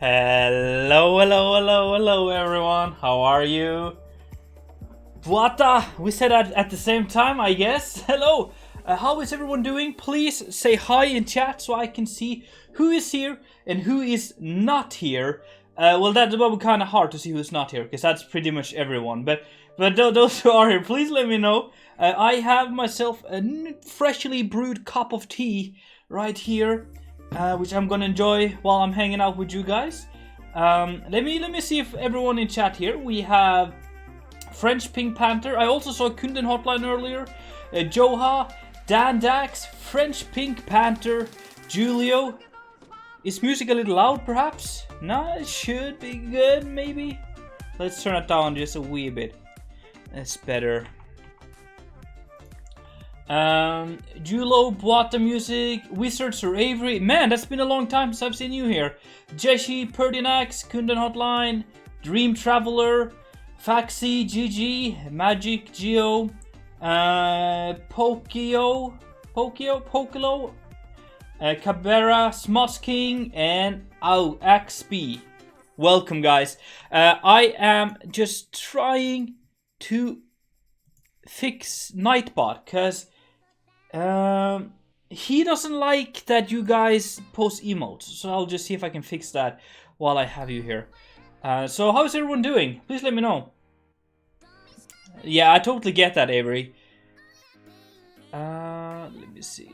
Hello everyone, how are you? Buata, we said that at the same time, I guess. Hello, how is everyone doing? Please say hi in chat so I can see who is here and who is not here. Well, that will be kind of hard to see who's not here, because that's pretty much everyone. But those who are here, please let me know. I have myself a freshly brewed cup of tea right here, which I'm gonna enjoy while I'm hanging out with you guys. Let me see if everyone in chat here. We have French Pink Panther. I also saw Kunden Hotline earlier. Joha, Dan Dax, French Pink Panther, Julio. Is music a little loud, perhaps? No, it should be good, maybe. Let's turn it down just a wee bit. That's better. Julo, Boata Music, Wizards or Avery. Man, that's been a long time since I've seen you here. Jeshi, Perdinax, Kunden Hotline, Dream Traveler, Faxi, GG, Magic, Geo, Pokilo, Cabera, Smots King, and XP. Welcome, guys. I am just trying to fix Nightbot, because he doesn't like that you guys post emotes, so I'll just see if I can fix that while I have you here. So how's everyone doing? Please let me know. Yeah, I totally get that, Avery. Let me see.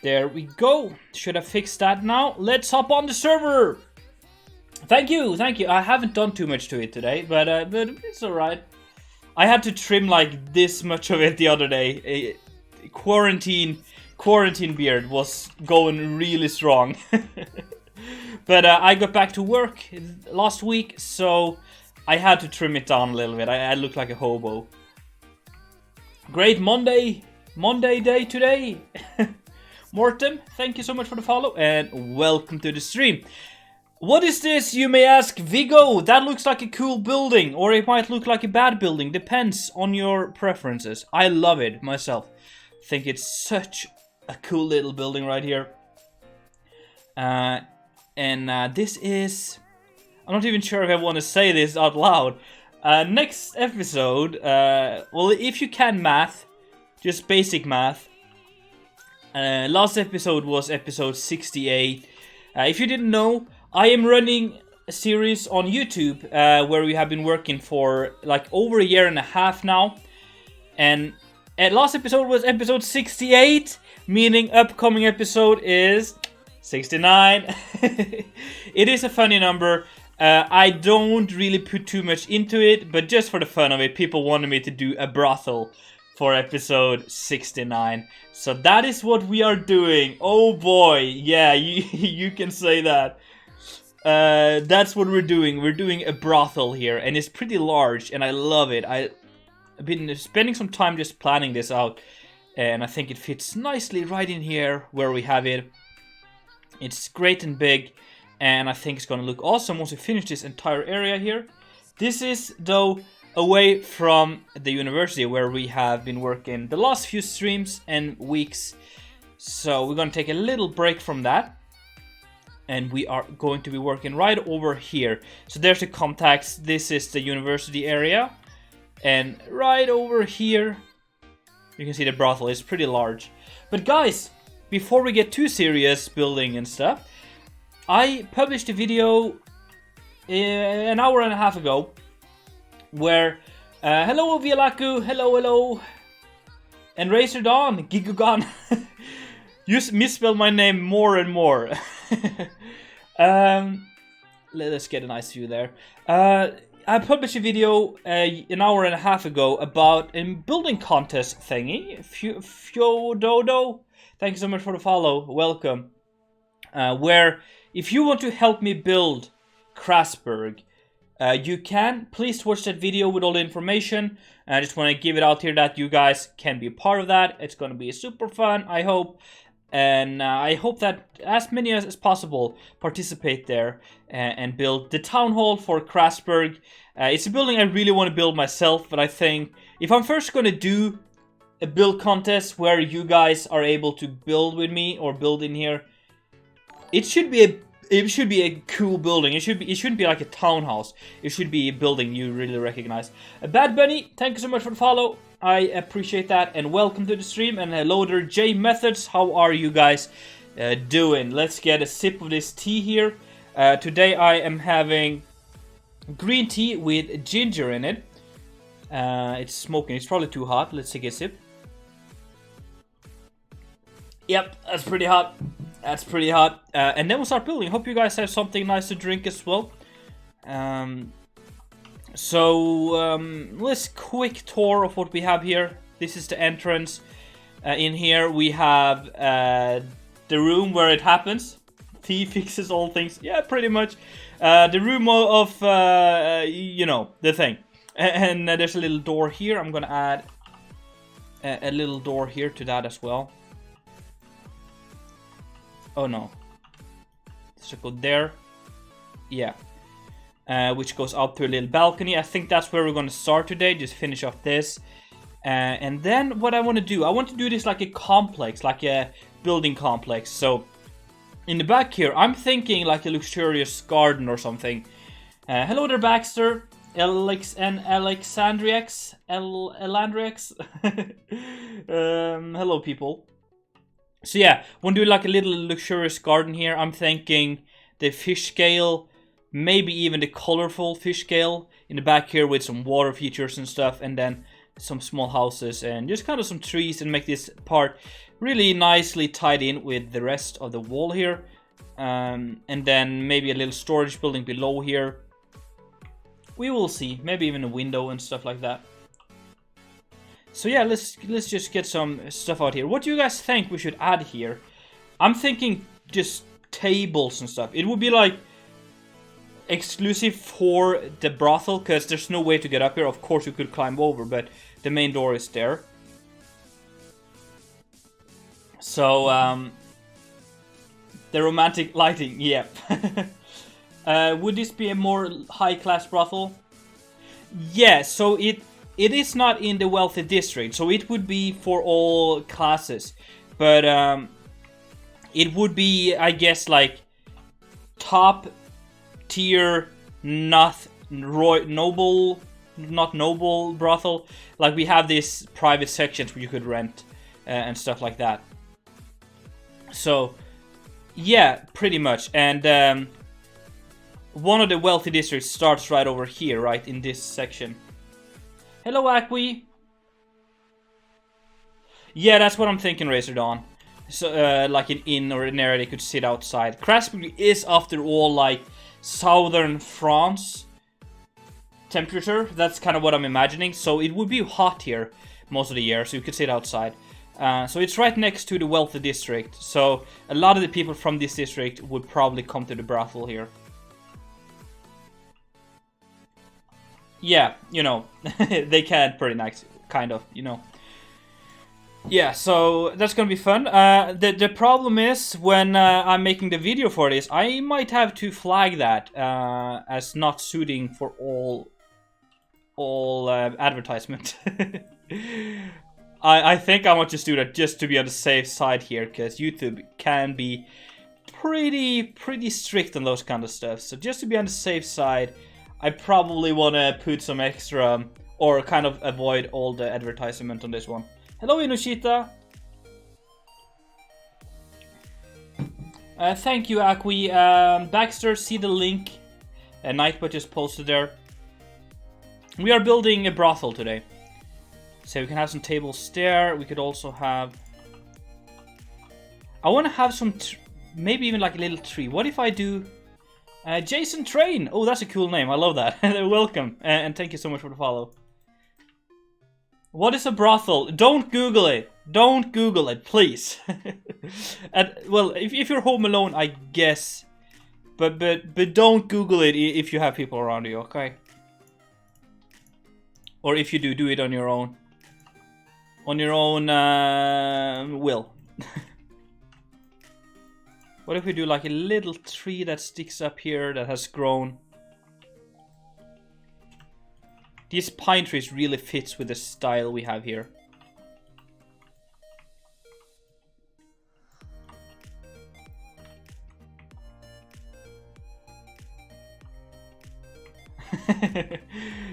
There we go. Should I fix that now? Let's hop on the server. Thank you. I haven't done too much to it today, but it's alright. I had to trim like this much of it the other day. Quarantine beard was going really strong. But I got back to work last week, so I had to trim it down a little bit. I look like a hobo. Great Monday day today. Mortem, thank you so much for the follow, and welcome to the stream. What is this, you may ask? Vigo, that looks like a cool building, or it might look like a bad building, depends on your preferences. I love it myself. I think it's such a cool little building right here. This is... I'm not even sure if I want to say this out loud. Next episode, well, if you can math, just basic math. Last episode was episode 68. If you didn't know, I am running a series on YouTube where we have been working for like over a year and a half now. And last episode was episode 68, meaning upcoming episode is 69. It is a funny number. I don't really put too much into it, but just for the fun of it, people wanted me to do a brothel for episode 69. So that is what we are doing. Oh boy, yeah, you can say that. That's what we're doing. We're doing a brothel here, and it's pretty large, and I love it. I've been spending some time just planning this out, and I think it fits nicely right in here where we have it. It's great and big, and I think it's gonna look awesome once we finish this entire area here. This is, though, away from the university where we have been working the last few streams and weeks. So we're gonna take a little break from that, and we are going to be working right over here. So there's the contacts. This is the university area, and right over here you can see the brothel is pretty large. But guys, before we get too serious building and stuff, I published a video an hour and a half ago where hello Vialaku, hello, and Razor Dawn, Gigugan. You misspell my name more and more. Let's get a nice view there. I published a video an hour and a half ago about a building contest thingy. Fiododo, thank you so much for the follow, welcome. Where if you want to help me build Krasberg, you can. Please watch that video with all the information. I just want to give it out here that you guys can be part of that. It's going to be super fun, I hope. And I hope that as many as possible participate there and build the town hall for Krasberg. It's a building I really want to build myself, but I think if I'm first going to do a build contest where you guys are able to build with me or build in here, it should be a cool building. It shouldn't be like a townhouse. It should be a building you really recognize. Bad Bunny, thank you so much for the follow. I appreciate that, and welcome to the stream. And hello there, J Methods. How are you guys doing? Let's get a sip of this tea here. Today I am having green tea with ginger in it. It's smoking. It's probably too hot. Let's take a sip. Yep, that's pretty hot. That's pretty hot. And then we'll start building. Hope you guys have something nice to drink as well. Let's quick tour of what we have here. This is the entrance. In here we have the room where it happens. T fixes all things. Yeah, pretty much. The room of you know, the thing. And there's a little door here. I'm gonna add a little door here to that as well. Oh no. So go there. Yeah. Which goes up to a little balcony. I think that's where we're going to start today. Just finish off this. And then what I want to do. I want to do this like a complex. Like a building complex. So in the back here, I'm thinking like a luxurious garden or something. Hello there, Baxter. Alexandrix. Hello, people. So yeah, want to do like a little luxurious garden here. I'm thinking the fish scale, maybe even the colorful fish scale in the back here with some water features and stuff, and then some small houses and just kind of some trees, and make this part really nicely tied in with the rest of the wall here. And then maybe a little storage building below here. We will see, maybe even a window and stuff like that. So yeah, let's just get some stuff out here. What do you guys think we should add here? I'm thinking just tables and stuff. It would be like exclusive for the brothel, because there's no way to get up here. Of course you could climb over, but the main door is there. So the romantic lighting, yeah. Would this be a more high-class brothel? Yeah, so it is not in the wealthy district, so it would be for all classes. But it would be, I guess, like top tier, not noble brothel. Like we have these private sections where you could rent and stuff like that. So yeah, pretty much. And one of the wealthy districts starts right over here, right in this section. Hello, Acqui. Yeah, that's what I'm thinking, Razor Dawn. So, like an inn or an area they could sit outside. Krasberg is, after all, like southern France temperature. That's kind of what I'm imagining. So it would be hot here most of the year, so you could sit outside. So it's right next to the wealthy district. So a lot of the people from this district would probably come to the brothel here. Yeah, you know, they can pretty nice, kind of, you know. Yeah, so that's gonna be fun. The problem is, when I'm making the video for this, I might have to flag that as not suiting for all advertisement. I think I want to do that just to be on the safe side here, because YouTube can be pretty strict on those kind of stuff. So just to be on the safe side, I probably want to put some extra, or kind of avoid all the advertisement on this one. Hello, Inoshita. Thank you, Acqui. Baxter, see the link. Nightbot just posted there. We are building a brothel today. So we can have some tables there. We could also have... I want to have some... maybe even like a little tree. What if I do... Jason Train! Oh, that's a cool name. I love that. Welcome. And thank you so much for the follow. What is a brothel? Don't Google it. Don't Google it, please. Well, if you're home alone, I guess. But don't Google it if you have people around you, okay? Or if you do it on your own. On your own will. What if we do like a little tree that sticks up here that has grown? These pine trees really fits with the style we have here.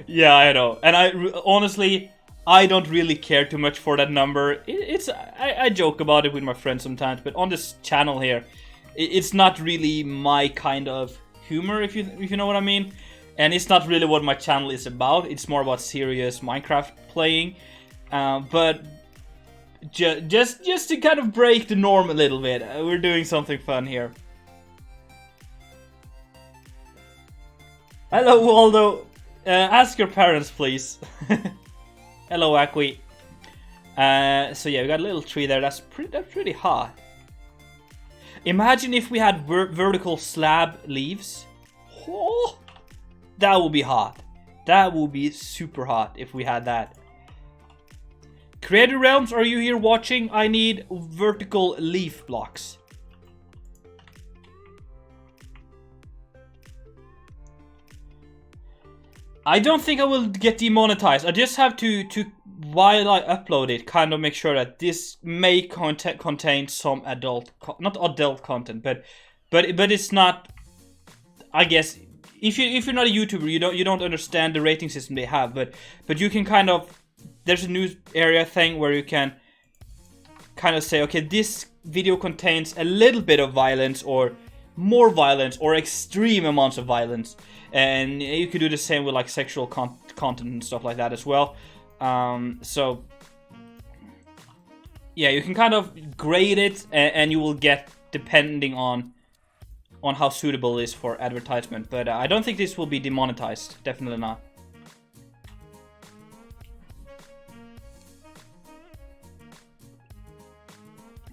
Yeah, I know. And honestly, I don't really care too much for that number. I joke about it with my friends sometimes, but on this channel here, it's not really my kind of humor, if you know what I mean. And it's not really what my channel is about. It's more about serious Minecraft playing. But just to kind of break the norm a little bit, we're doing something fun here. Hello, Waldo. Ask your parents, please. Hello, Aqui. So yeah, we got a little tree there. That's pretty hot. Imagine if we had vertical slab leaves. Oh, that would be hot. That would be super hot if we had that. Creator Realms, are you here watching? I need vertical leaf blocks. I don't think I will get demonetized. I just have to while I upload it, kind of make sure that this may contain some not adult content, but it's not. I guess if you're not a YouTuber, you don't understand the rating system they have, but you can kind of, there's a news area thing where you can kind of say, okay, this video contains a little bit of violence or more violence or extreme amounts of violence, and you could do the same with like sexual content and stuff like that as well. So yeah, you can kind of grade it, and you will get depending on how suitable it is for advertisement. But I don't think this will be demonetized. Definitely not.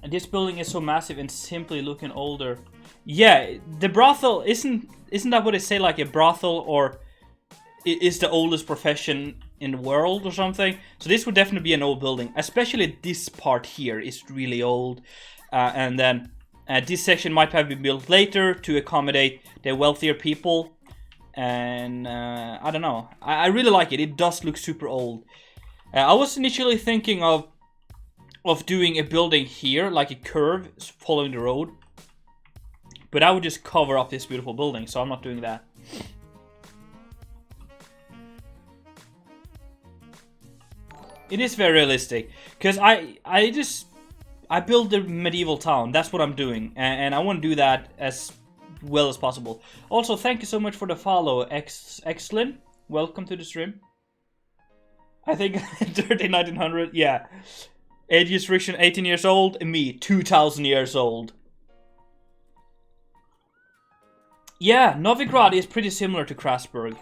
And this building is so massive and simply looking older. Yeah, the brothel isn't that what they say? Like a brothel or is the oldest profession in the world or something. So this would definitely be an old building, especially this part here is really old. And then this section might have been built later to accommodate the wealthier people. And I don't know. I really like it. It does look super old. I was initially thinking of doing a building here, like a curve following the road. But I would just cover up this beautiful building, so I'm not doing that. It is very realistic, because I build the medieval town. That's what I'm doing, and I want to do that as well as possible. Also, thank you so much for the follow, Xlin. Welcome to the stream. I think 1900, yeah. Age restriction 18 years old, me 2000 years old. Yeah, Novigrad is pretty similar to Krasberg.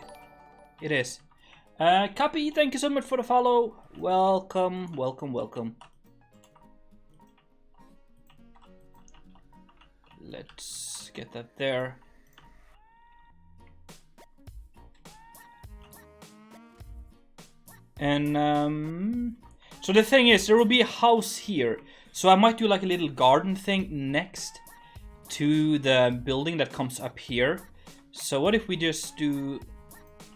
It is. Kapi, thank you so much for the follow. Welcome, welcome, welcome. Let's get that there. And so the thing is, there will be a house here. So I might do like a little garden thing next to the building that comes up here. So what if we just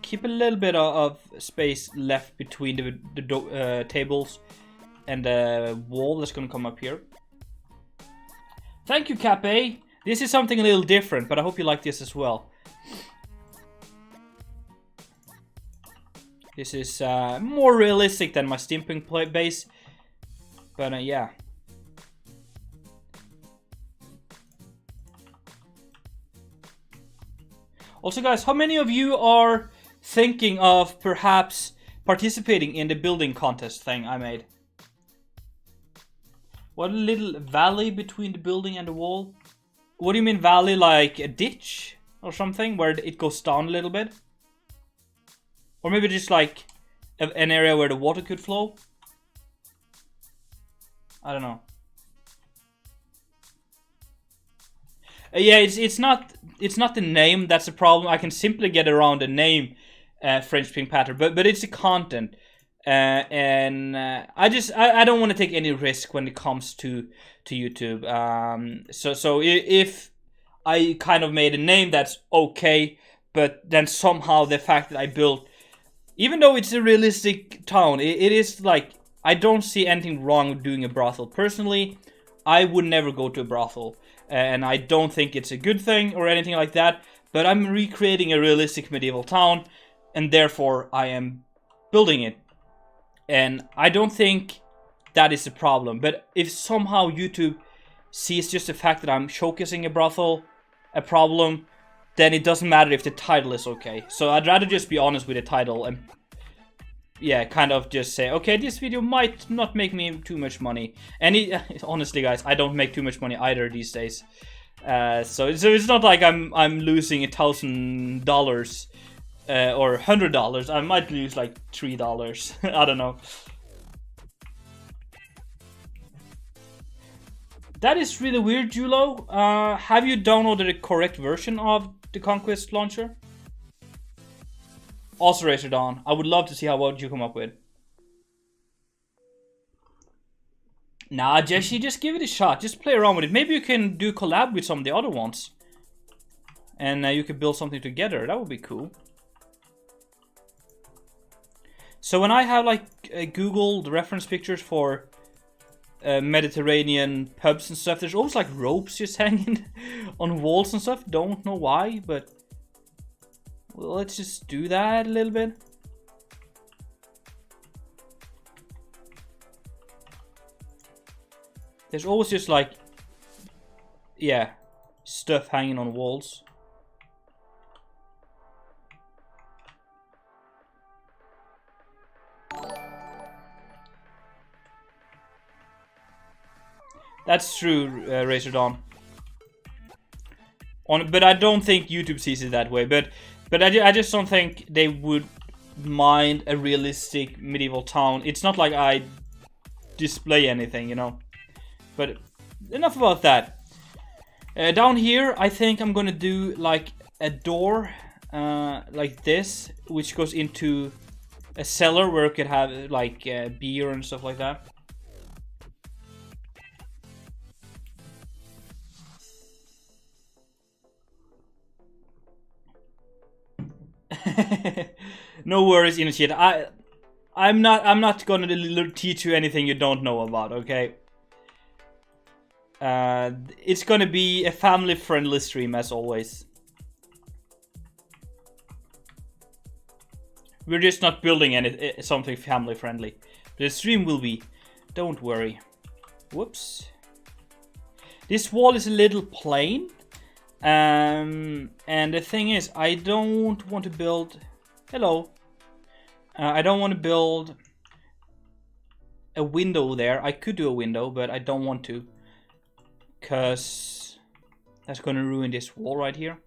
keep a little bit of space left between the tables and the wall that's gonna come up here. Thank you, Cape. This is something a little different, but I hope you like this as well. This is more realistic than my steampunk base, but yeah. Also, guys, how many of you are thinking of perhaps participating in the building contest thing I made? What, a little valley between the building and the wall? What do you mean valley, like a ditch or something where it goes down a little bit? Or maybe just like an area where the water could flow? I don't know. Yeah, it's not the name that's the problem. I can simply get around the name, French Pink Pattern, but it's the content, and I don't want to take any risk when it comes to YouTube. So if I kind of made a name that's okay, but then somehow the fact that I built, even though it's a realistic town, it is like, I don't see anything wrong with doing a brothel. Personally, I would never go to a brothel, and I don't think it's a good thing or anything like that, but I'm recreating a realistic medieval town, and therefore I am building it. And I don't think that is a problem, but if somehow YouTube sees just the fact that I'm showcasing a brothel a problem, then it doesn't matter if the title is okay. So I'd rather just be honest with the title and, yeah, kind of just say, okay, this video might not make me too much money. And honestly, guys, I don't make too much money either these days. So it's not like I'm losing $1,000 or $100. I might lose like $3. I don't know. That is really weird, Julo. Have you downloaded the correct version of the Conquest launcher? Also, Razor Dawn, I would love to see what you come up with. Nah, Jesse, just give it a shot. Just play around with it. Maybe you can do collab with some of the other ones. And you could build something together. That would be cool. So when I have like Google the reference pictures for Mediterranean pubs and stuff, there's always like ropes just hanging on walls and stuff. Don't know why, but well, let's just do that a little bit. There's always just like, yeah, stuff hanging on walls. That's true, Razor Dawn. But I don't think YouTube sees it that way. But I just don't think they would mind a realistic medieval town. It's not like I display anything, you know. But enough about that. Down here, I think I'm gonna do like a door, like this, which goes into a cellar where it could have like beer and stuff like that. No worries, Initiate. I'm not gonna teach you anything you don't know about, okay? It's gonna be a family-friendly stream as always. We're just not building something family-friendly. The stream will be. Don't worry. Whoops. This wall is a little plain. And the thing is, I don't want to build... Hello. I don't want to build a window there. I could do a window, but I don't want to. Because that's going to ruin this wall right here.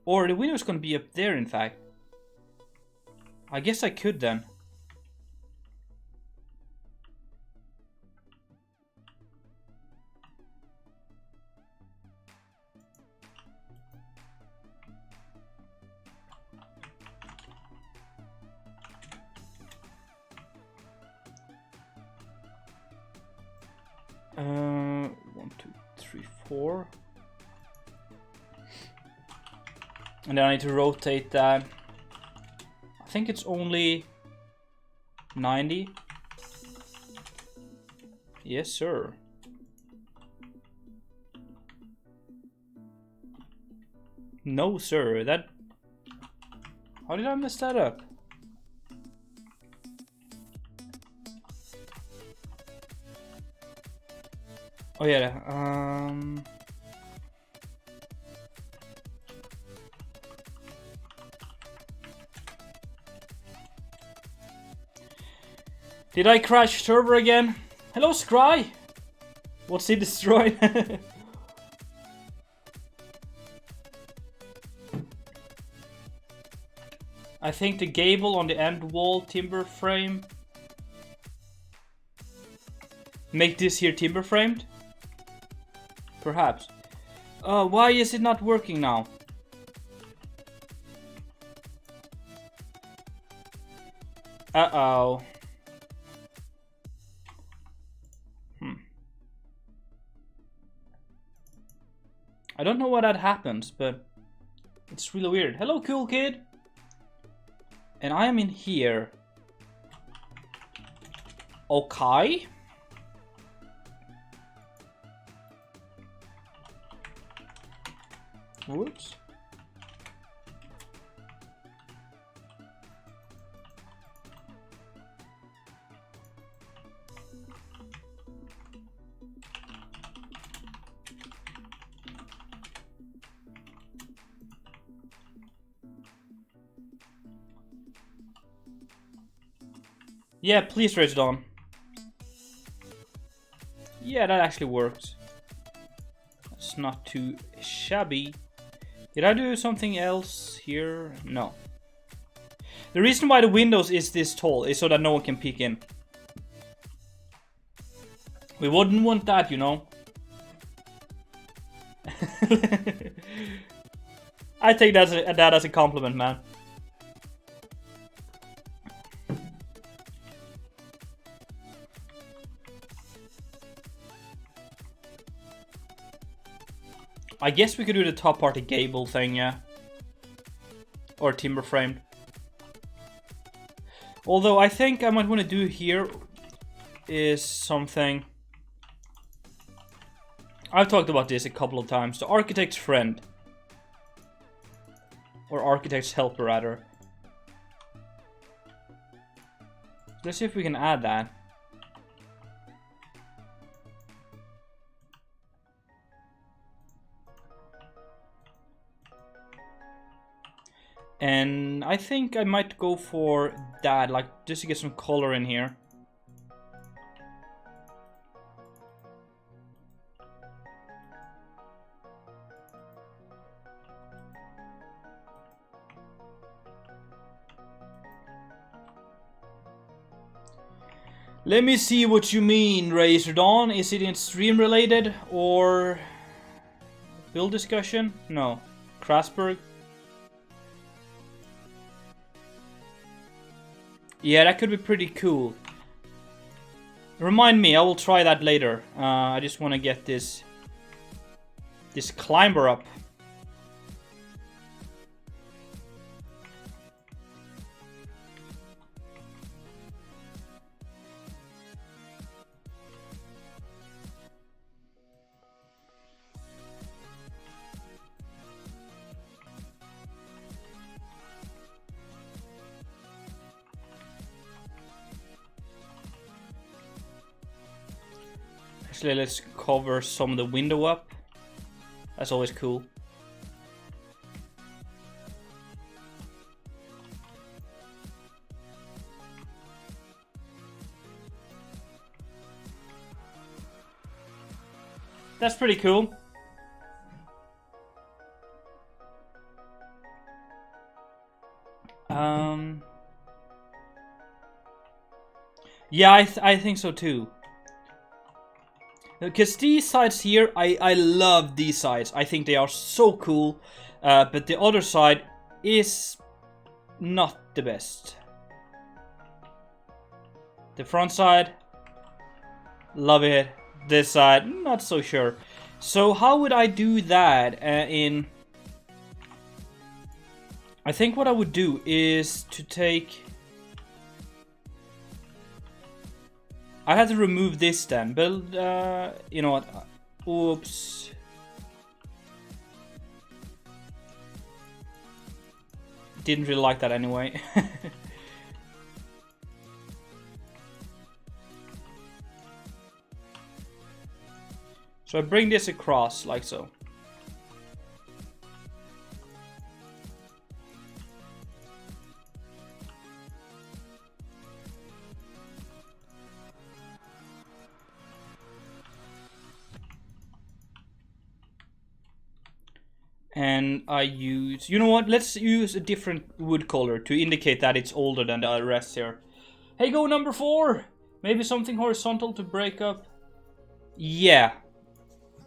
Or the window is going to be up there, in fact. I guess I could then. One, two, three, four. And then I need to rotate that. I think it's only 90. Yes, sir. No, sir. That... How did I mess that up? Oh yeah, Did I crash server again? Hello, Scry! What's he destroyed? I think the gable on the end wall timber frame. Make this here timber framed? Perhaps. Why is it not working now? Uh-oh. I don't know why that happens, but it's really weird. Hello, cool kid. And I am in here. Okay. Whoops. Yeah, please raise it on. Yeah, that actually works. That's not too shabby. Did I do something else here? No. The reason why the windows is this tall is so that no one can peek in. We wouldn't want that, you know. I take that as a compliment, man. I guess we could do the top part, the gable thing, yeah. Or timber framed. Although I think I might want to do here is something. I've talked about this a couple of times. The architect's friend. Or architect's helper, rather. Let's see if we can add that. And I think I might go for that, like, just to get some color in here. Let me see what you mean, Razor Dawn. Is it in stream related or build discussion? No. Krasberg? Yeah, that could be pretty cool. Remind me, I will try that later. I just want to get this climber up. Actually, let's cover some of the window up. That's always cool. That's pretty cool. Yeah, I think so too. Because these sides here, I love these sides. I think they are so cool. But the other side is not the best. The front side, love it. This side, not so sure. So how would I do that in... I think what I would do is to take... I had to remove this then, but you know what? Oops. Didn't really like that anyway. So I bring this across like so. And I use, you know what, let's use a different wood color to indicate that it's older than the rest here. Hey, go number 4! Maybe something horizontal to break up. Yeah,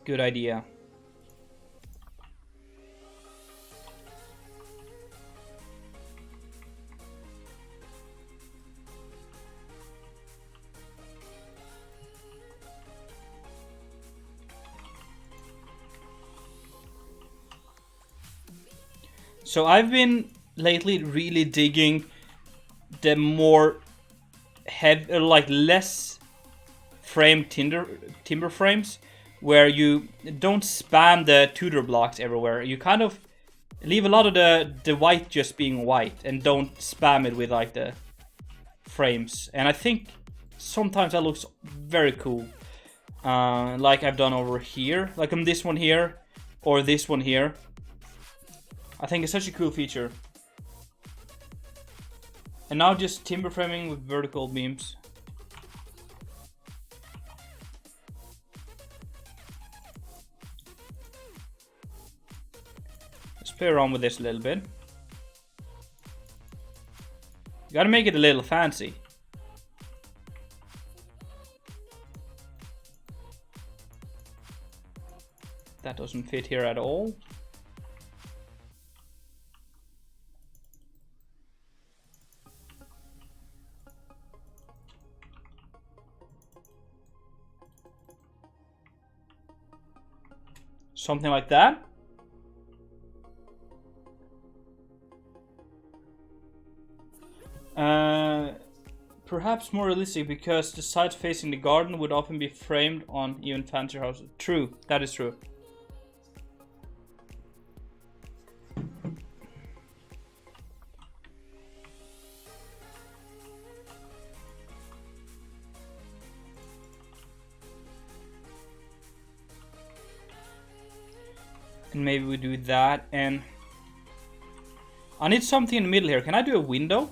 good idea. So I've been lately really digging the more heavy, like less framed timber frames, where you don't spam the Tudor blocks everywhere. You kind of leave a lot of the white just being white and don't spam it with like the frames. And I think sometimes that looks very cool. Like I've done over here, like on this one here or this one here. I think it's such a cool feature. And now just timber framing with vertical beams. Let's play around with this a little bit. You gotta make it a little fancy. That doesn't fit here at all. Something like that. Perhaps more realistic, because the sides facing the garden would often be framed on even fancier houses. True, that is true. And maybe we do that, and I need something in the middle here. Can I do a window?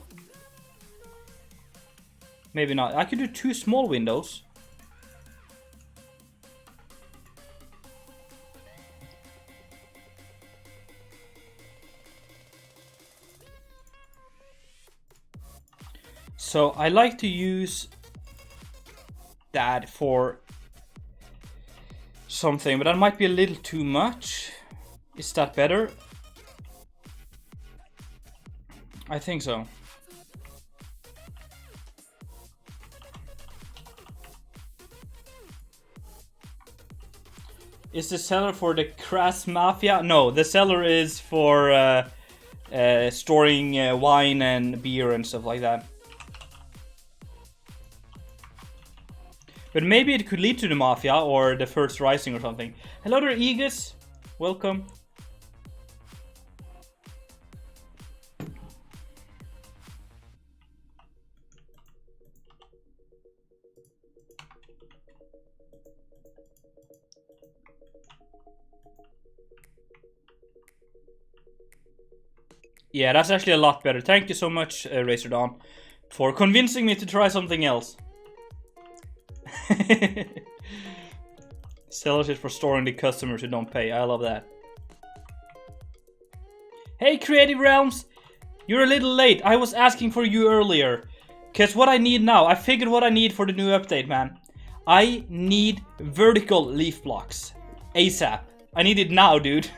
Maybe not. I could do 2 small windows. So I like to use that for something, but that might be a little too much. Is that better? I think so. Is the cellar for the crass mafia? No, the cellar is for storing wine and beer and stuff like that. But maybe it could lead to the mafia or the First Rising or something. Hello there, Aegis. Welcome. Yeah, that's actually a lot better. Thank you so much, Razor Dawn, for convincing me to try something else. Sellers is for storing the customers who don't pay. I love that. Hey, Creative Realms! You're a little late. I was asking for you earlier. Because what I need now, I figured what I need for the new update, man. I need vertical leaf blocks. ASAP. I need it now, dude.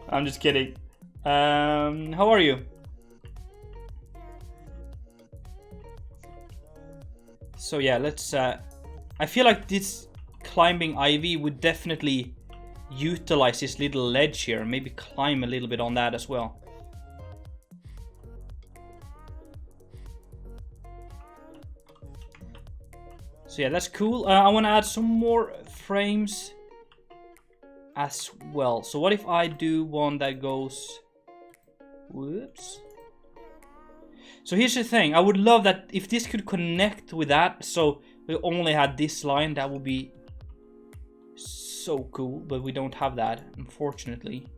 I'm just kidding. How are you? So yeah, let's I feel like this climbing ivy would definitely utilize this little ledge here. Maybe climb a little bit on that as well. So yeah, that's cool. I want to add some more frames as well. So what if I do one that goes... Whoops. So here's the thing. I would love that if this could connect with that. So we only had this line. That would be so cool. But we don't have that, unfortunately.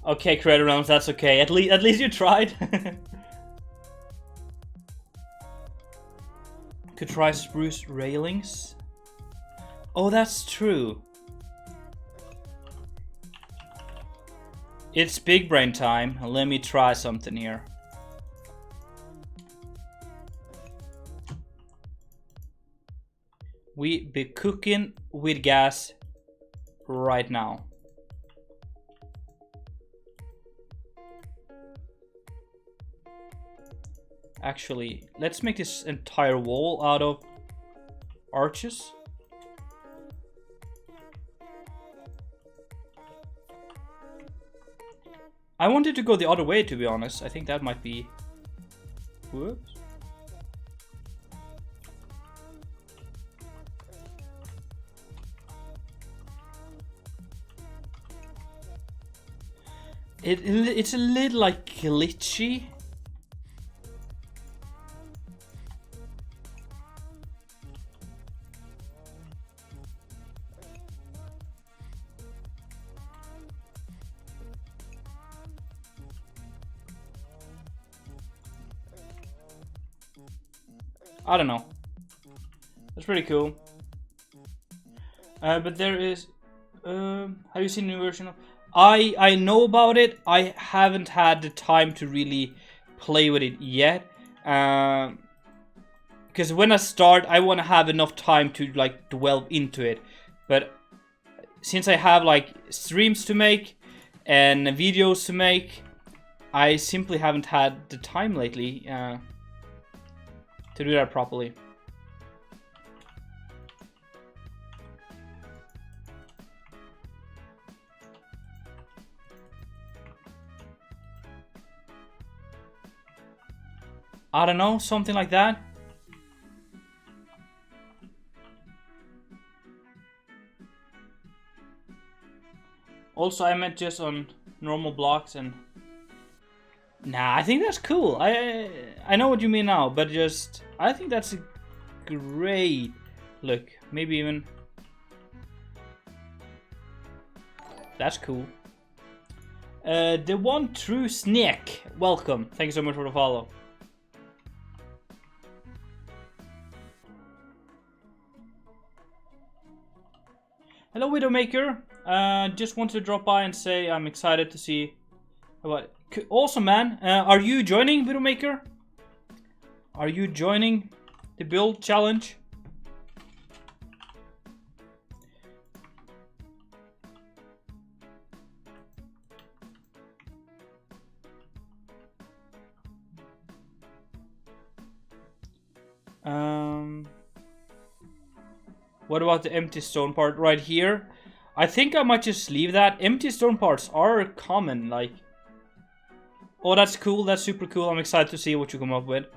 Okay, Creator Realms, that's okay. At least you tried. Could try spruce railings. Oh, that's true. It's big brain time. Let me try something here. We be cooking with gas right now. Actually, let's make this entire wall out of arches. I wanted to go the other way, to be honest. I think that might be... Whoops. It's a little like glitchy. I don't know. That's pretty cool. But there is... have you seen the new version of... I know about it. I haven't had the time to really play with it yet. Because when I start, I want to have enough time to like delve into it. But since I have like streams to make and videos to make, I simply haven't had the time lately to do that properly. I don't know, something like that. Also, I meant just on normal blocks and... Nah, I think that's cool. I know what you mean now, but just... I think that's a great look. Maybe even... That's cool. The one true snake. Welcome. Thank you so much for the follow. Hello, Widowmaker. Just wanted to drop by and say I'm excited to see what. Awesome, man. Are you joining, Widowmaker? Are you joining the build challenge? What about the empty stone part right here? I think I might just leave that. Empty stone parts are common, like... Oh, that's cool. That's super cool. I'm excited to see what you come up with.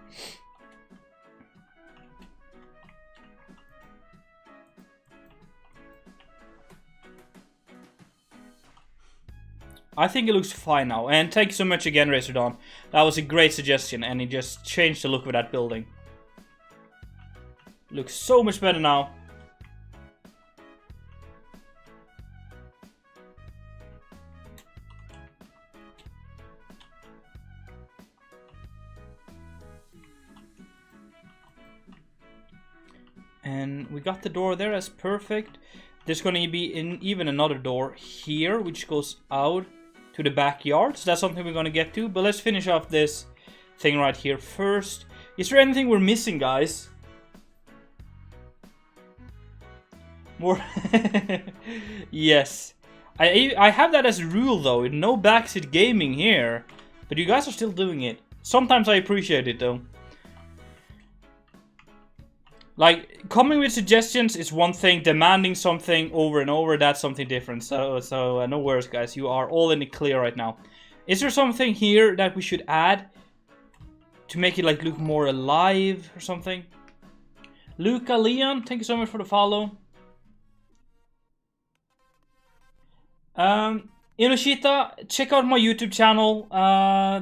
I think it looks fine now. And thank you so much again, Razordon. That was a great suggestion, and it just changed the look of that building. Looks so much better now. And we got the door there, that's perfect. There's going to be even another door here, which goes out to the backyard. So that's something we're going to get to. But let's finish off this thing right here first. Is there anything we're missing, guys? More... Yes. I have that as a rule, though. No backseat gaming here. But you guys are still doing it. Sometimes I appreciate it, though. Like, coming with suggestions is one thing, demanding something over and over, that's something different. So no worries, guys. You are all in the clear right now. Is there something here that we should add to make it, like, look more alive or something? Luca Leon, thank you so much for the follow. Inoshita, check out my YouTube channel.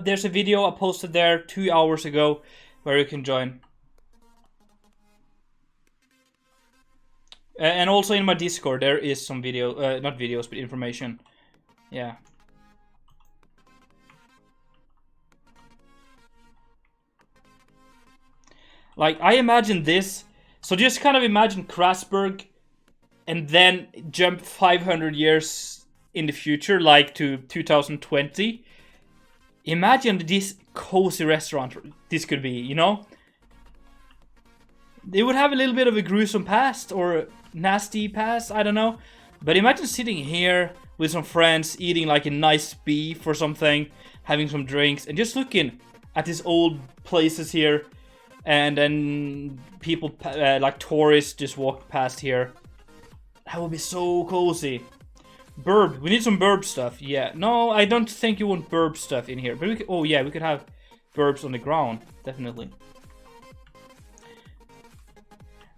There's a video I posted there 2 hours ago where you can join. And also in my Discord, there is some video, not videos, but information. Yeah. Like, I imagine this. So just kind of imagine Krasberg and then jump 500 years in the future, like to 2020, imagine this cozy restaurant this could be, you know? It would have a little bit of a gruesome past or nasty past, I don't know. But imagine sitting here with some friends, eating like a nice beef or something, having some drinks, and just looking at these old places here. And then people, like tourists, just walk past here. That would be so cozy. Burb. We need some burb stuff. Yeah. No, I don't think you want burb stuff in here. But we could, oh yeah, we could have burbs on the ground. Definitely.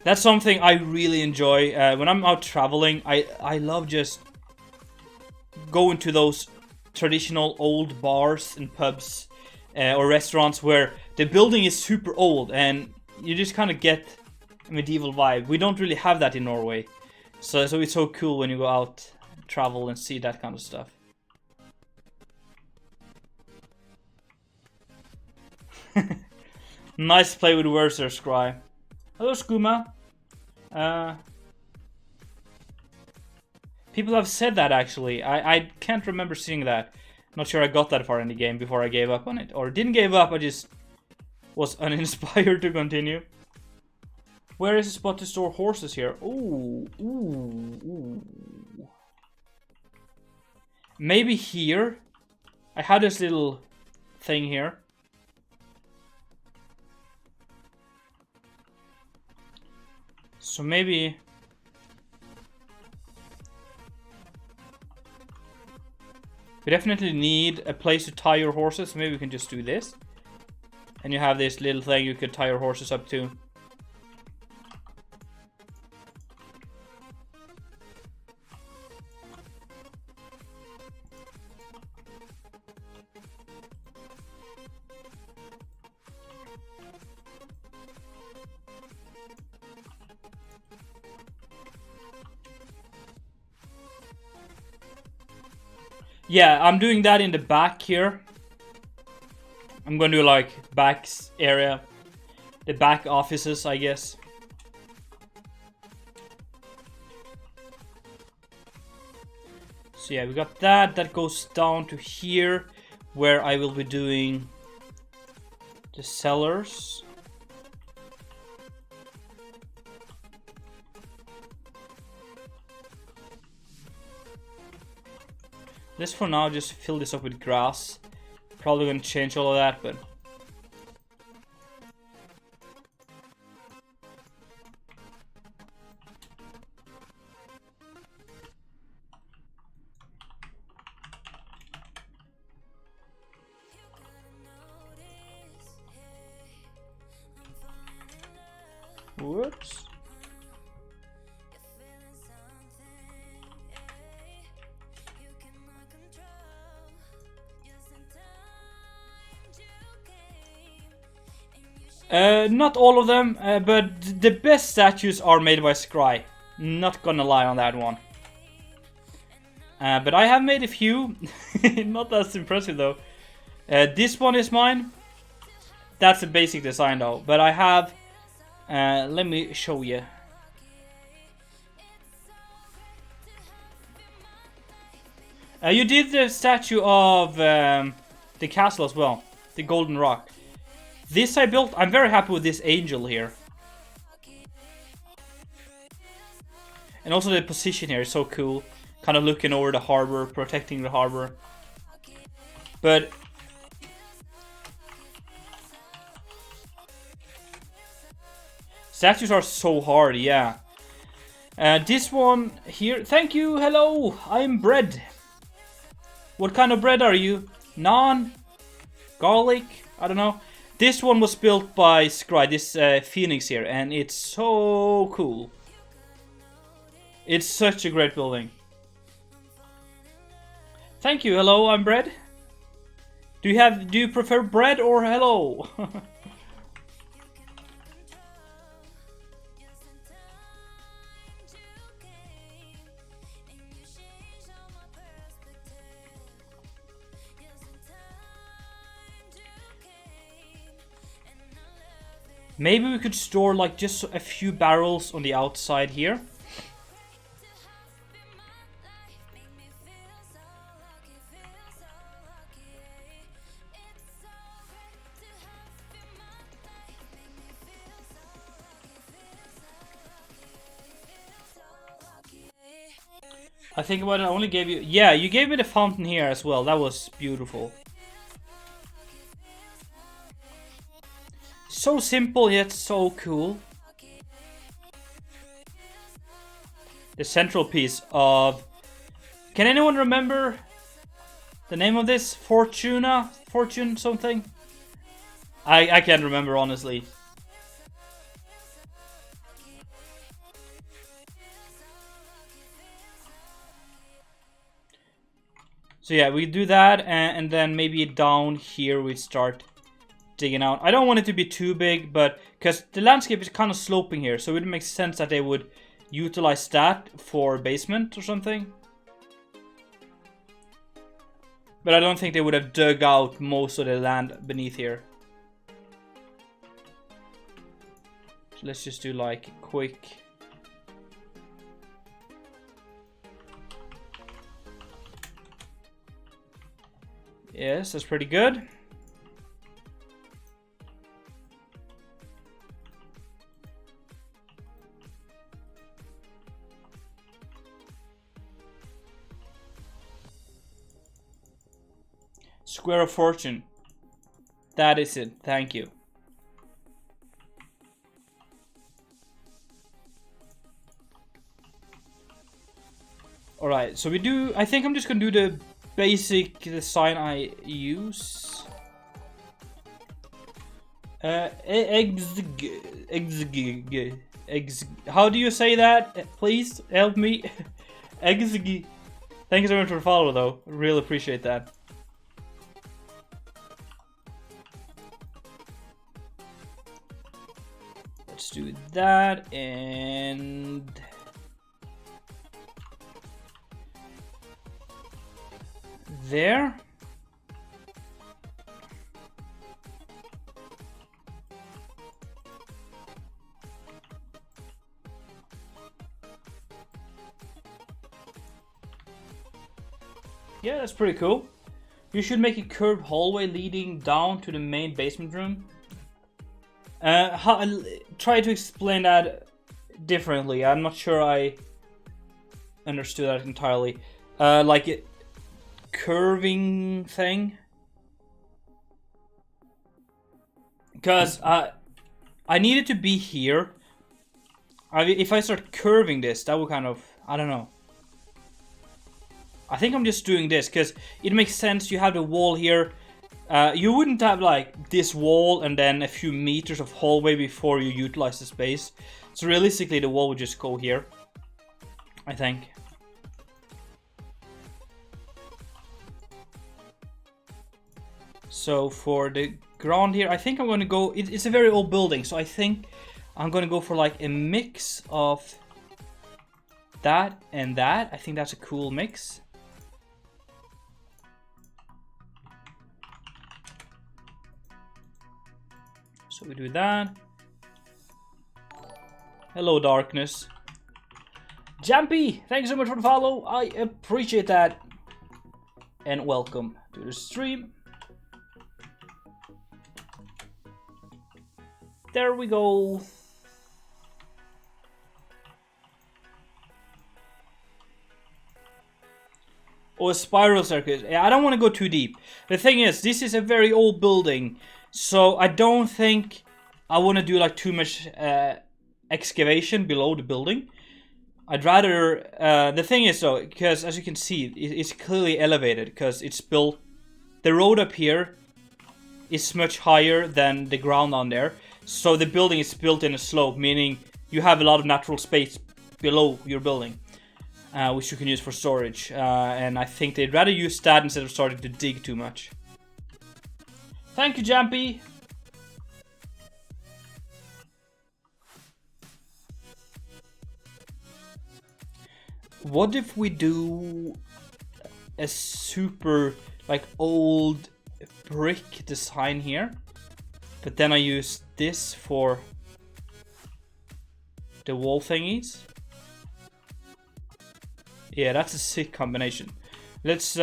That's something I really enjoy. When I'm out traveling, I love just going to those traditional old bars and pubs or restaurants where the building is super old and you just kind of get a medieval vibe. We don't really have that in Norway. So it's so cool when you go out, travel, and see that kind of stuff. Nice play with words there, Scry. Hello, Skooma. People have said that, actually. I can't remember seeing that. Not sure I got that far in the game before I gave up on it. Or didn't give up, I just was uninspired to continue. Where is the spot to store horses here? Ooh, ooh, ooh. Maybe here? I had this little thing here. So maybe... we definitely need a place to tie your horses. Maybe we can just do this. And you have this little thing you could tie your horses up to. Yeah, I'm doing that in the back here. I'm gonna do like back area. The back offices, I guess. So yeah, we got that. That goes down to here, where I will be doing the cellars. Let's for now just fill this up with grass. Probably gonna change all of that, but... whoops. Not all of them, but the best statues are made by Scry. Not gonna lie on that one. But I have made a few. Not as impressive though. This one is mine. That's a basic design though. But I have... let me show you. You did the statue of the castle as well. The Golden Rock. This I built. I'm very happy with this angel here. And also the position here is so cool. Kind of looking over the harbor, protecting the harbor. But... statues are so hard, yeah. This one here... thank you, hello! I'm bread. What kind of bread are you? Naan? Garlic? I don't know. This one was built by Scry, this Phoenix here, and it's so cool. It's such a great building. Thank you, hello, I'm bread. Do you prefer bread or hello? Maybe we could store like just a few barrels on the outside here. I think about it, I only gave you... Yeah, you gave me the fountain here as well. That was beautiful. So simple yet so cool. The central piece of... Can anyone remember the name of this? Fortuna? Fortune something? I can't remember, honestly. So yeah, we do that, and then maybe down here we start digging out. I don't want it to be too big, but because the landscape is kind of sloping here, so it would make sense that they would utilize that for basement or something. But I don't think they would have dug out most of the land beneath here. So let's just do like quick... Yes, that's pretty good. Square of Fortune. That is it. Thank you. Alright, so we do... I think I'm just gonna do the basic design I use. How do you say that? Please help me. Thank you so much for the follow, though. Really appreciate that. Let's do that and... there. Yeah, that's pretty cool. You should make a curved hallway leading down to the main basement room. Try to explain that differently. I'm not sure I understood that entirely. Like it, curving thing. Because I need it to be here. If I start curving this, that would kind of... I don't know. I think I'm just doing this because it makes sense. You have the wall here. You wouldn't have like this wall and then a few meters of hallway before you utilize the space. So realistically the wall would just go here, I think. So for the ground here, I think I'm going to go... It's a very old building, so I think I'm going to go for like a mix of that and that. I think that's a cool mix. So we do that. Hello, darkness. Jampy, thank you so much for the follow. I appreciate that. And welcome to the stream. There we go. Oh, a spiral circuit. Yeah, I don't want to go too deep. The thing is, this is a very old building. So I don't think I want to do like too much excavation below the building. I'd rather... the thing is though, because as you can see, it's clearly elevated because it's built... The road up here is much higher than the ground down there. So the building is built in a slope, meaning you have a lot of natural space below your building. Which you can use for storage. And I think they'd rather use that instead of starting to dig too much. Thank you, Jampy. What if we do a super, like, old brick design here? But then I use this for the wall thingies. Yeah, that's a sick combination. Let's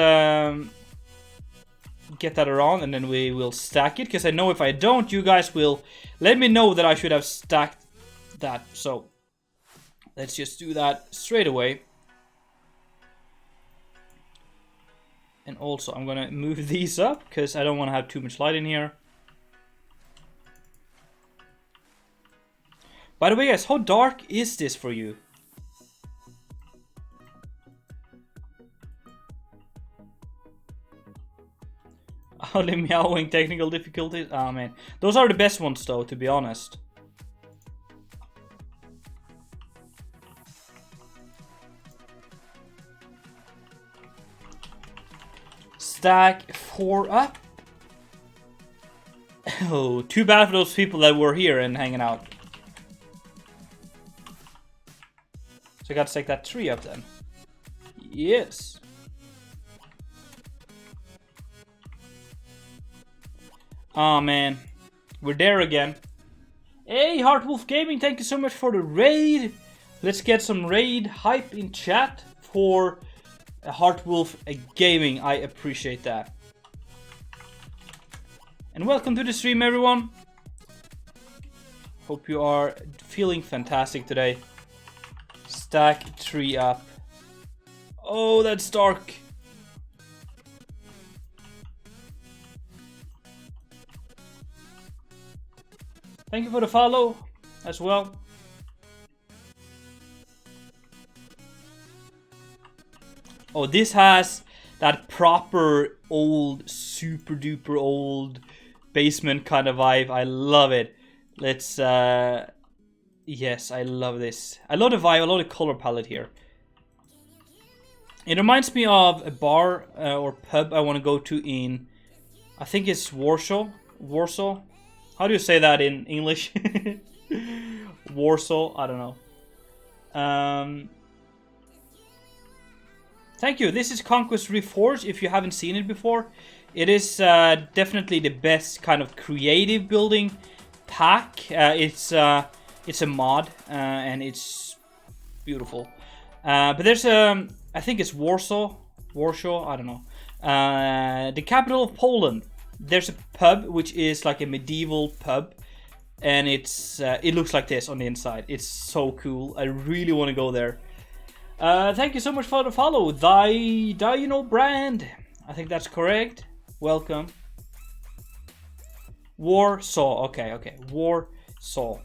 get that around and then we will stack it. Because I know if I don't, you guys will let me know that I should have stacked that. So let's just do that straight away. And also, I'm gonna move these up because I don't want to have too much light in here. By the way, guys, how dark is this for you? Only meowing technical difficulties. Oh man, those are the best ones though, to be honest. Stack 4 up. Oh, too bad for those people that were here and hanging out. So I gotta stack that 3 up then. Yes. Oh man, we're there again. Hey, Heartwolf Gaming, thank you so much for the raid. Let's get some raid hype in chat for Heartwolf Gaming. I appreciate that. And welcome to the stream, everyone. Hope you are feeling fantastic today. Stack 3 up. Oh, that's dark. Thank you for the follow as well. Oh, this has that proper old, super duper old basement kind of vibe. I love it. Let's, yes, I love this. I love the vibe, I love the color palette here. It reminds me of a bar or pub I want to go to in, I think it's Warsaw. Warsaw? How do you say that in English? Warsaw? I don't know. Thank you. This is Conquest Reforged. If you haven't seen it before, it is definitely the best kind of creative building pack. It's a mod and it's beautiful. But there's I think it's Warsaw. I don't know. The capital of Poland. There's a pub which is like a medieval pub, and it's it looks like this on the inside. It's so cool. I really want to go there. Thank you so much for the follow, Dino Brand. I think that's correct. Welcome. Warsaw. Okay. Warsaw.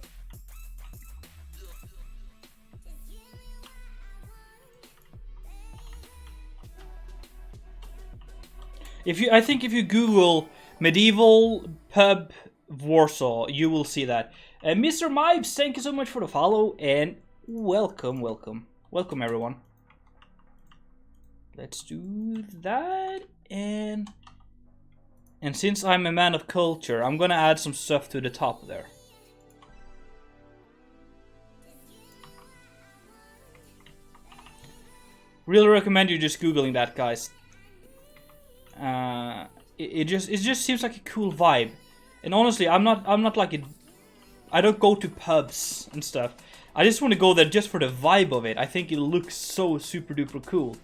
I think if you Google medieval pub Warsaw, you will see that. Mr. Mibes, thank you so much for the follow and welcome everyone. Let's do that, and since I'm a man of culture, I'm gonna add some stuff to the top there. Really recommend you just Googling that, guys. It just seems like a cool vibe, and honestly, I'm not like I don't go to pubs and stuff. I just want to go there just for the vibe of it. I think it looks so super duper cool.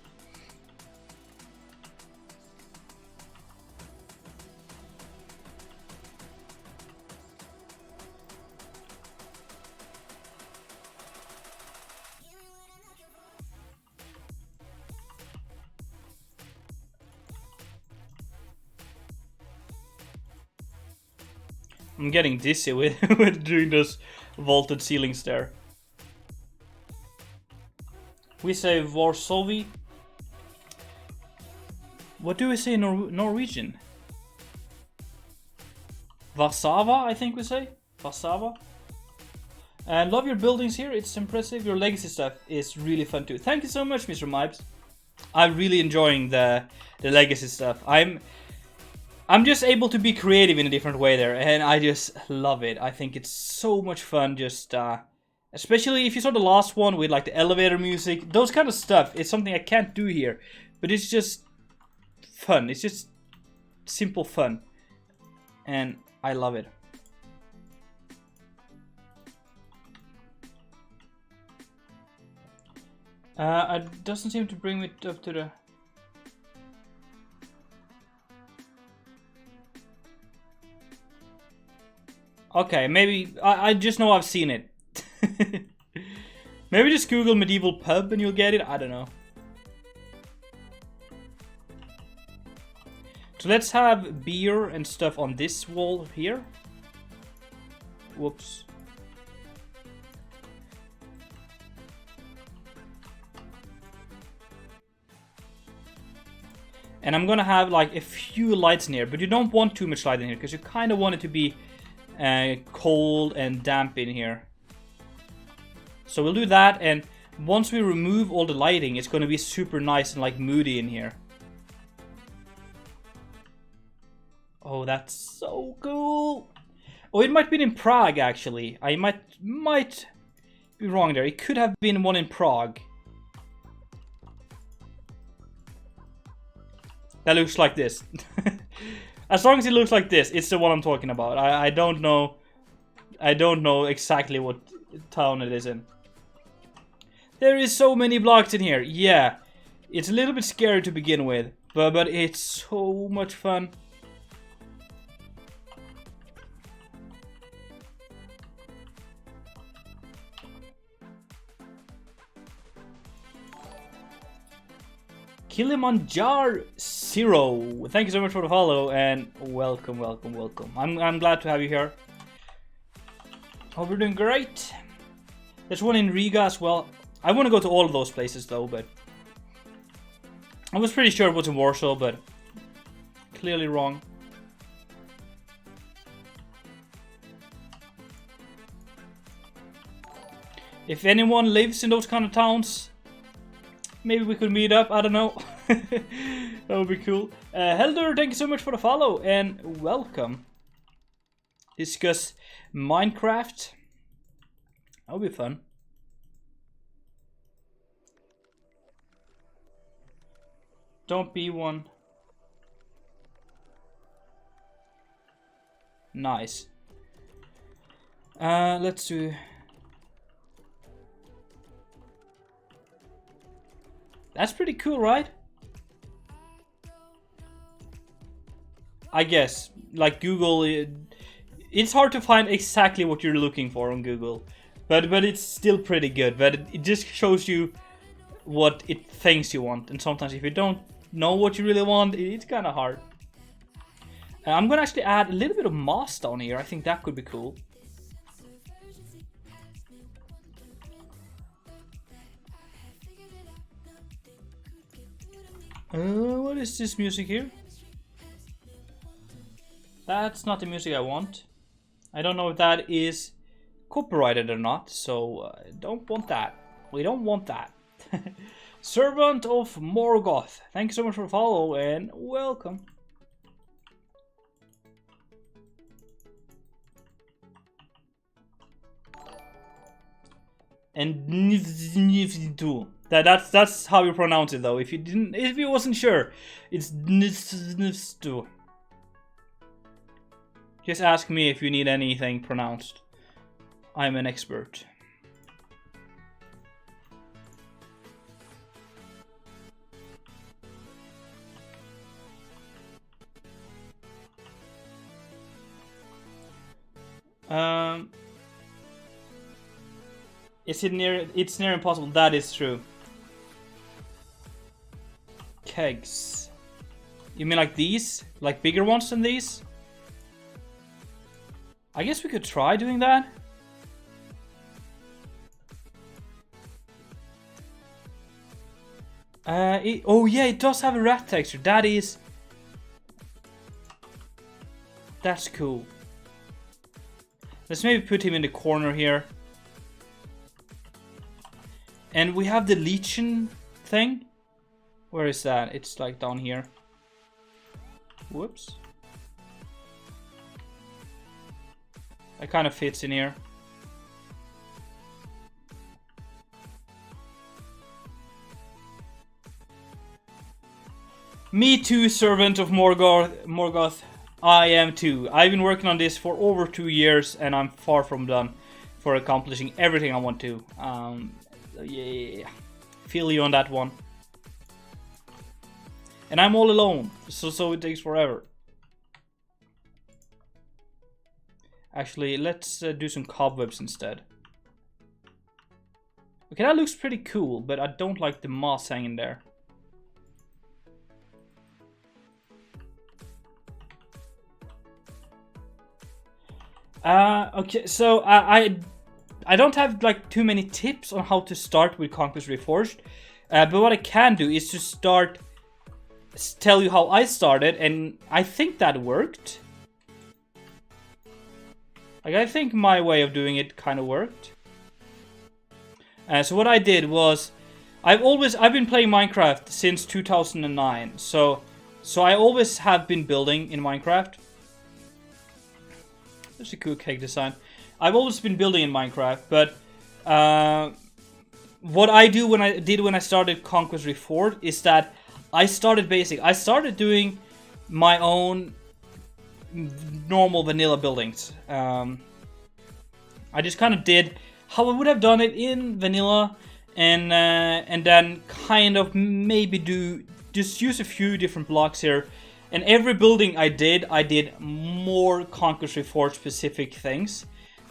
I'm getting dizzy with doing those vaulted ceilings there. We say Warsaw. What do we say in Norwegian? Warszawa, I think we say. Warszawa. And love your buildings here. It's impressive. Your legacy stuff is really fun too. Thank you so much, Mr. Mibes. I'm really enjoying the legacy stuff. I'm just able to be creative in a different way there, and I just love it. I think it's so much fun, just especially if you saw the last one with like the elevator music, those kind of stuff. It's something I can't do here, but it's just fun. It's just simple fun, and I love it. It doesn't seem to bring me up to the... Okay, maybe, I just know I've seen it. Maybe just Google medieval pub and you'll get it, I don't know. So let's have beer and stuff on this wall here. Whoops. And I'm gonna have like a few lights in here, but you don't want too much light in here because you kind of want it to be cold and damp in here. So we'll do that, and once we remove all the lighting, it's gonna be super nice and like moody in here. Oh, that's so cool! Oh, it might be in Prague actually. I might be wrong there. It could have been one in Prague. That looks like this. As long as it looks like this, it's the one I'm talking about. I don't know. I don't know exactly what town it is in. There is so many blocks in here. Yeah, it's a little bit scary to begin with, but it's so much fun. Kilimanjaro Zero. Thank you so much for the follow and welcome, welcome, welcome. I'm glad to have you here. Hope you're doing great. There's one in Riga as well. I want to go to all of those places though, but I was pretty sure it was in Warsaw, but clearly wrong. If anyone lives in those kind of towns, maybe we could meet up, I don't know. That would be cool. Helder, thank you so much for the follow and welcome. Discuss Minecraft. That'll be fun. Don't be one. Nice. Let's do... That's pretty cool, right? I guess. Like Google, it's hard to find exactly what you're looking for on Google. But it's still pretty good. But it just shows you what it thinks you want. And sometimes if you don't know what you really want, it's kind of hard. I'm going to actually add a little bit of moss down here. I think that could be cool. What is this music here? That's not the music I want. I don't know if that is copyrighted or not, so don't want that. We don't want that. Servant of Morgoth. Thank you so much for the follow and welcome. And that's how you pronounce it though. If you wasn't sure, it's Nivstu. Just ask me if you need anything pronounced. I'm an expert. Is it near? It's near impossible. That is true. Kegs. You mean like these? Like bigger ones than these? I guess we could try doing that. Oh yeah, it does have a rat texture. That's cool. Let's maybe put him in the corner here. And we have the lichen thing. Where is that? It's like down here. Whoops. That kind of fits in here. Me too, servant of Morgoth. I am too. I've been working on this for over 2 years and I'm far from done for accomplishing everything I want to. Yeah. Feel you on that one. And I'm all alone, so it takes forever. Actually, let's do some cobwebs instead. Okay, that looks pretty cool, but I don't like the moss hanging there. Okay, so I don't have like too many tips on how to start with Conquest Reforged, but what I can do is to tell you how I started, and I think that worked. Like, I think my way of doing it kind of worked. So what I did was, I've been playing Minecraft since 2009, so I always have been building in Minecraft. That's a cool cake design. I've always been building in Minecraft, but what I do when I started Conquest Reforged is that I started basic. I started doing my own normal vanilla buildings. I just kind of did how I would have done it in vanilla, and then kind of maybe just use a few different blocks here. And every building I did more Conquest Reforged specific things.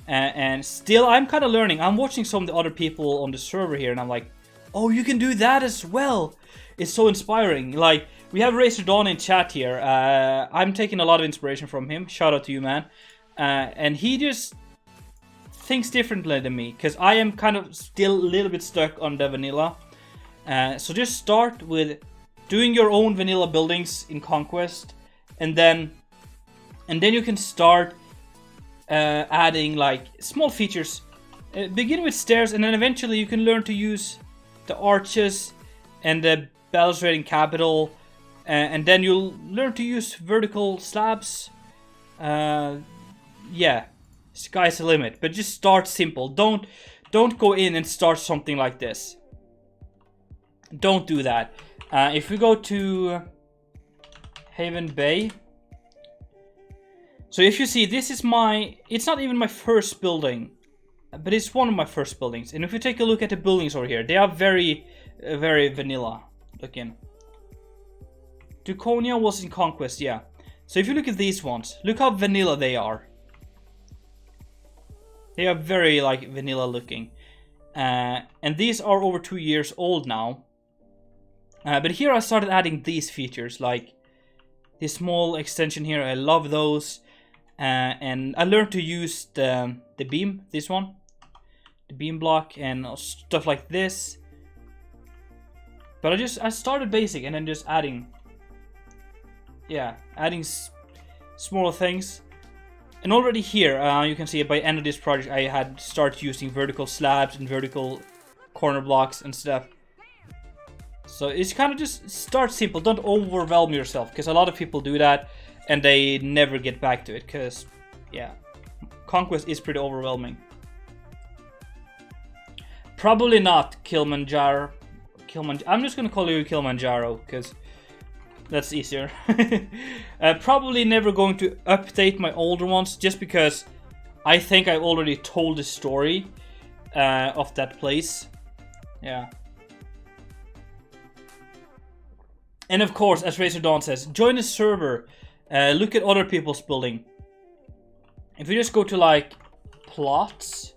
And still, I'm kind of learning. I'm watching some of the other people on the server here, and I'm like, oh, you can do that as well. It's so inspiring. Like, we have Razor Dawn in chat here. I'm taking a lot of inspiration from him. Shout out to you, man. And he just thinks differently than me, because I am kind of still a little bit stuck on the vanilla. So just start with doing your own vanilla buildings in Conquest, and then you can start adding like small features. Begin with stairs, and then eventually you can learn to use the arches and the balustrade and capital, and then you'll learn to use vertical slabs. Yeah, sky's the limit, but just start simple. Don't go in and start something like this. Don't do that. If we go to Haven Bay, so if you see, this is it's not even my first building, but it's one of my first buildings. And if you take a look at the buildings over here, they are very, very vanilla looking. Duconia was in Conquest, yeah. So if you look at these ones, look how vanilla they are. They are very like vanilla looking. And these are over 2 years old now. But here I started adding these features, like this small extension here. I love those. And I learned to use the beam, this one. The beam block and stuff like this. But I started basic and then just adding. Yeah, adding smaller things. And already here, you can see by the end of this project, I had started using vertical slabs and vertical corner blocks and stuff. So it's kind of just start simple. Don't overwhelm yourself, because a lot of people do that and they never get back to it, because, yeah, Conquest is pretty overwhelming. Probably not Kilimanjaro. I'm just going to call you Kilimanjaro, because that's easier. Probably never going to update my older ones, just because I think I already told the story of that place. Yeah. And of course, as Razor Dawn says, join a server. Look at other people's building. If you just go to like plots.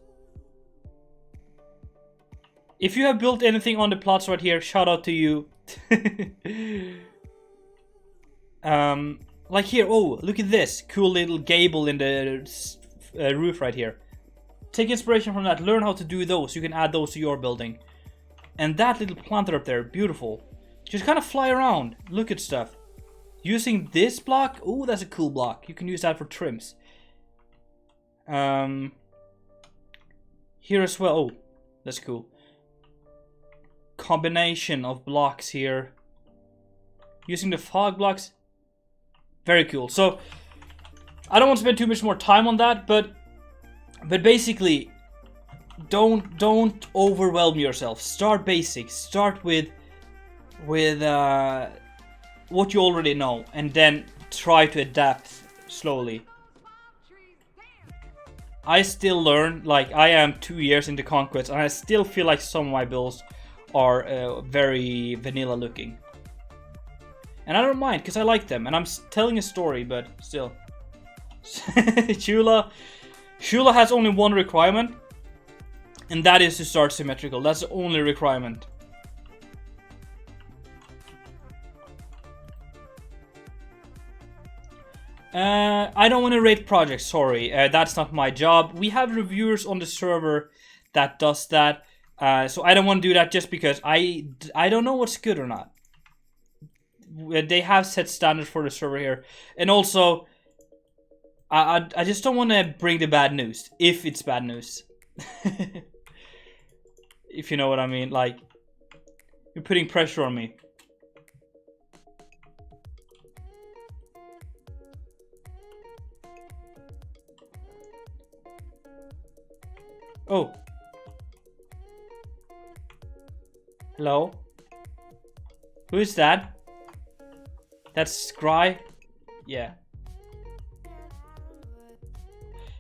If you have built anything on the plots right here, shout out to you. Like here, oh, look at this cool little gable in the roof right here. Take inspiration from that. Learn how to do those. You can add those to your building. And that little planter up there, beautiful. Just kind of fly around, look at stuff. Using this block, oh, that's a cool block. You can use that for trims. Here as well, oh, that's cool. Combination of blocks here. Using the fog blocks, very cool. So, I don't want to spend too much more time on that, but basically, don't overwhelm yourself. Start basic. Start with what you already know, and then try to adapt slowly. I still learn, like I am 2 years into Conquest, and I still feel like some of my builds are very vanilla looking. And I don't mind, because I like them, and I'm telling a story, but still. Shula has only one requirement, and that is to start symmetrical. That's the only requirement. I don't want to rate projects, sorry. That's not my job. We have reviewers on the server that does that. So I don't want to do that just because I don't know what's good or not. They have set standards for the server here. And also, I just don't want to bring the bad news, if it's bad news. If you know what I mean, like, you're putting pressure on me. Oh. Hello? Who is that? That's Scry? Yeah.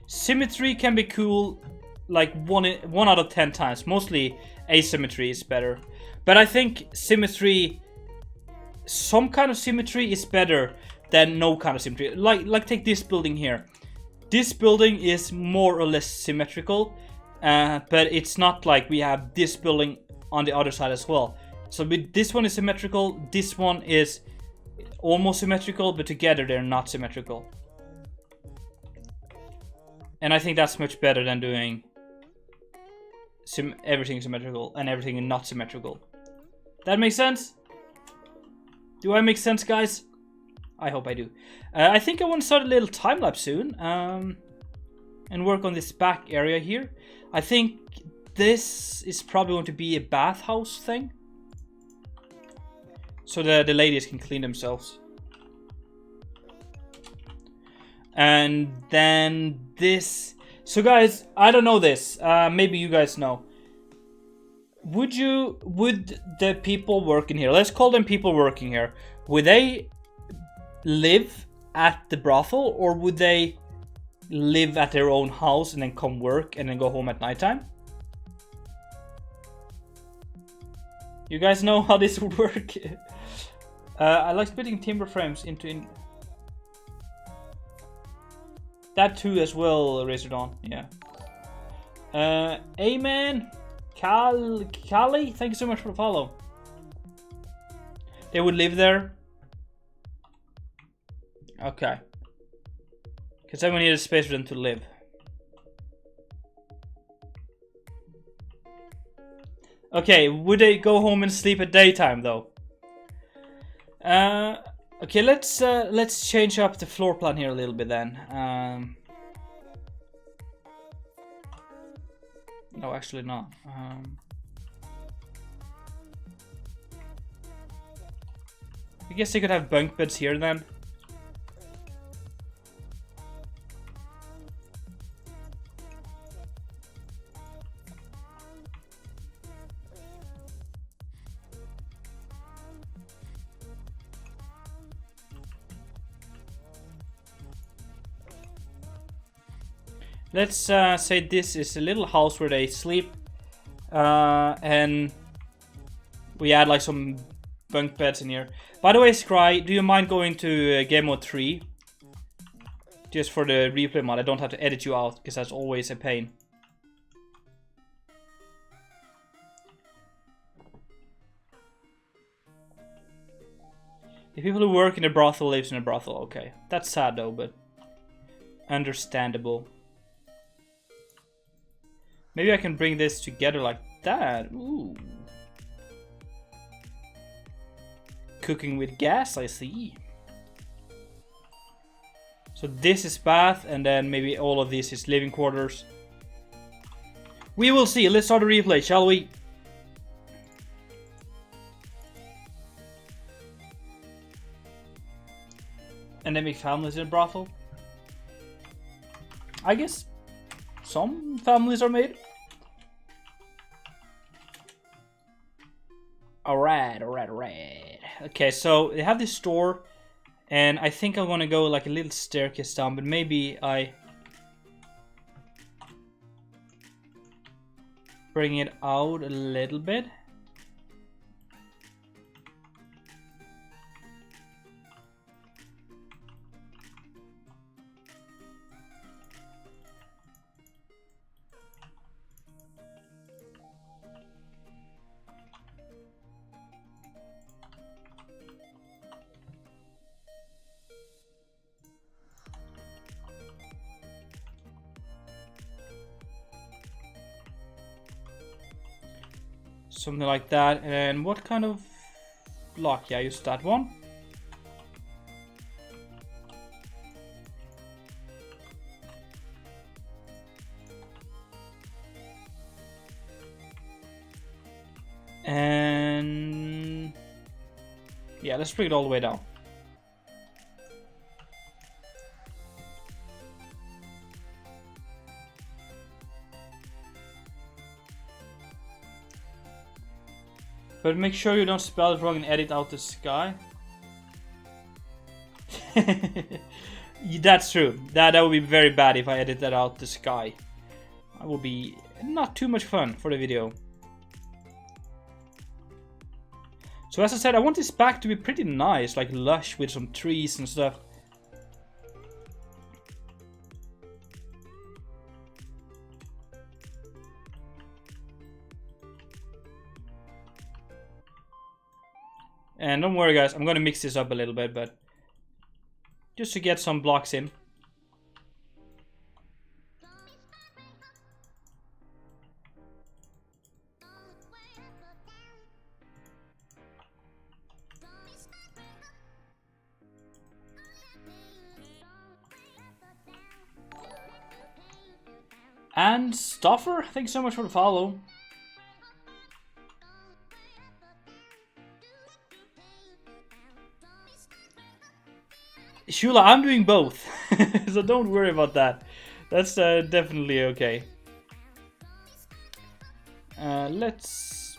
Symmetry can be cool like 1 out of 10 times. Mostly asymmetry is better. But I think symmetry, some kind of symmetry is better than no kind of symmetry. Like take this building here. This building is more or less symmetrical, but it's not like we have this building on the other side as well. So this one is symmetrical, this one is almost symmetrical, but together they're not symmetrical. And I think that's much better than doing everything symmetrical and everything not symmetrical. That makes sense? Do I make sense, guys? I hope I do. I think I want to start a little time lapse soon, and work on this back area here. I think this is probably going to be a bathhouse thing, so the ladies can clean themselves. And then this. So guys, I don't know this. Maybe you guys know. Would the people working here, let's call them people working here, would they live at the brothel, or would they live at their own house and then come work and then go home at nighttime? You guys know how this would work? I like splitting timber frames into that too as well, Razor Dawn. Yeah. Amen. Kali, thank you so much for the follow. They would live there. Okay. Because then we need a space for them to live. Okay, would they go home and sleep at daytime though? Okay, let's change up the floor plan here a little bit then. No, actually not. I guess they could have bunk beds here then. Let's say this is a little house where they sleep, and we add like some bunk beds in here. By the way, Scry, do you mind going to game mode 3? Just for the replay mod, I don't have to edit you out, because that's always a pain. The people who work in a brothel lives in a brothel, okay. That's sad though, but understandable. Maybe I can bring this together like that. Ooh. Cooking with gas, I see. So this is bath, and then maybe all of this is living quarters. We will see. Let's start a replay, shall we? Endemic families in a brothel? I guess some families are made. Alright. Okay, so they have this store, and I think I'm gonna go like a little staircase down, but maybe I bring it out a little bit. something like that. And what kind of block? Yeah, use that one. And yeah, let's bring it all the way down. But make sure you don't spell it wrong and edit out the sky. That's true. That would be very bad if I edited out the sky. That would be not too much fun for the video. So as I said, I want this back to be pretty nice, like lush with some trees and stuff. And don't worry guys, I'm gonna mix this up a little bit, but just to get some blocks in. And Stoffer, thanks so much for the follow. Shula, I'm doing both, so don't worry about that. That's definitely okay. Let's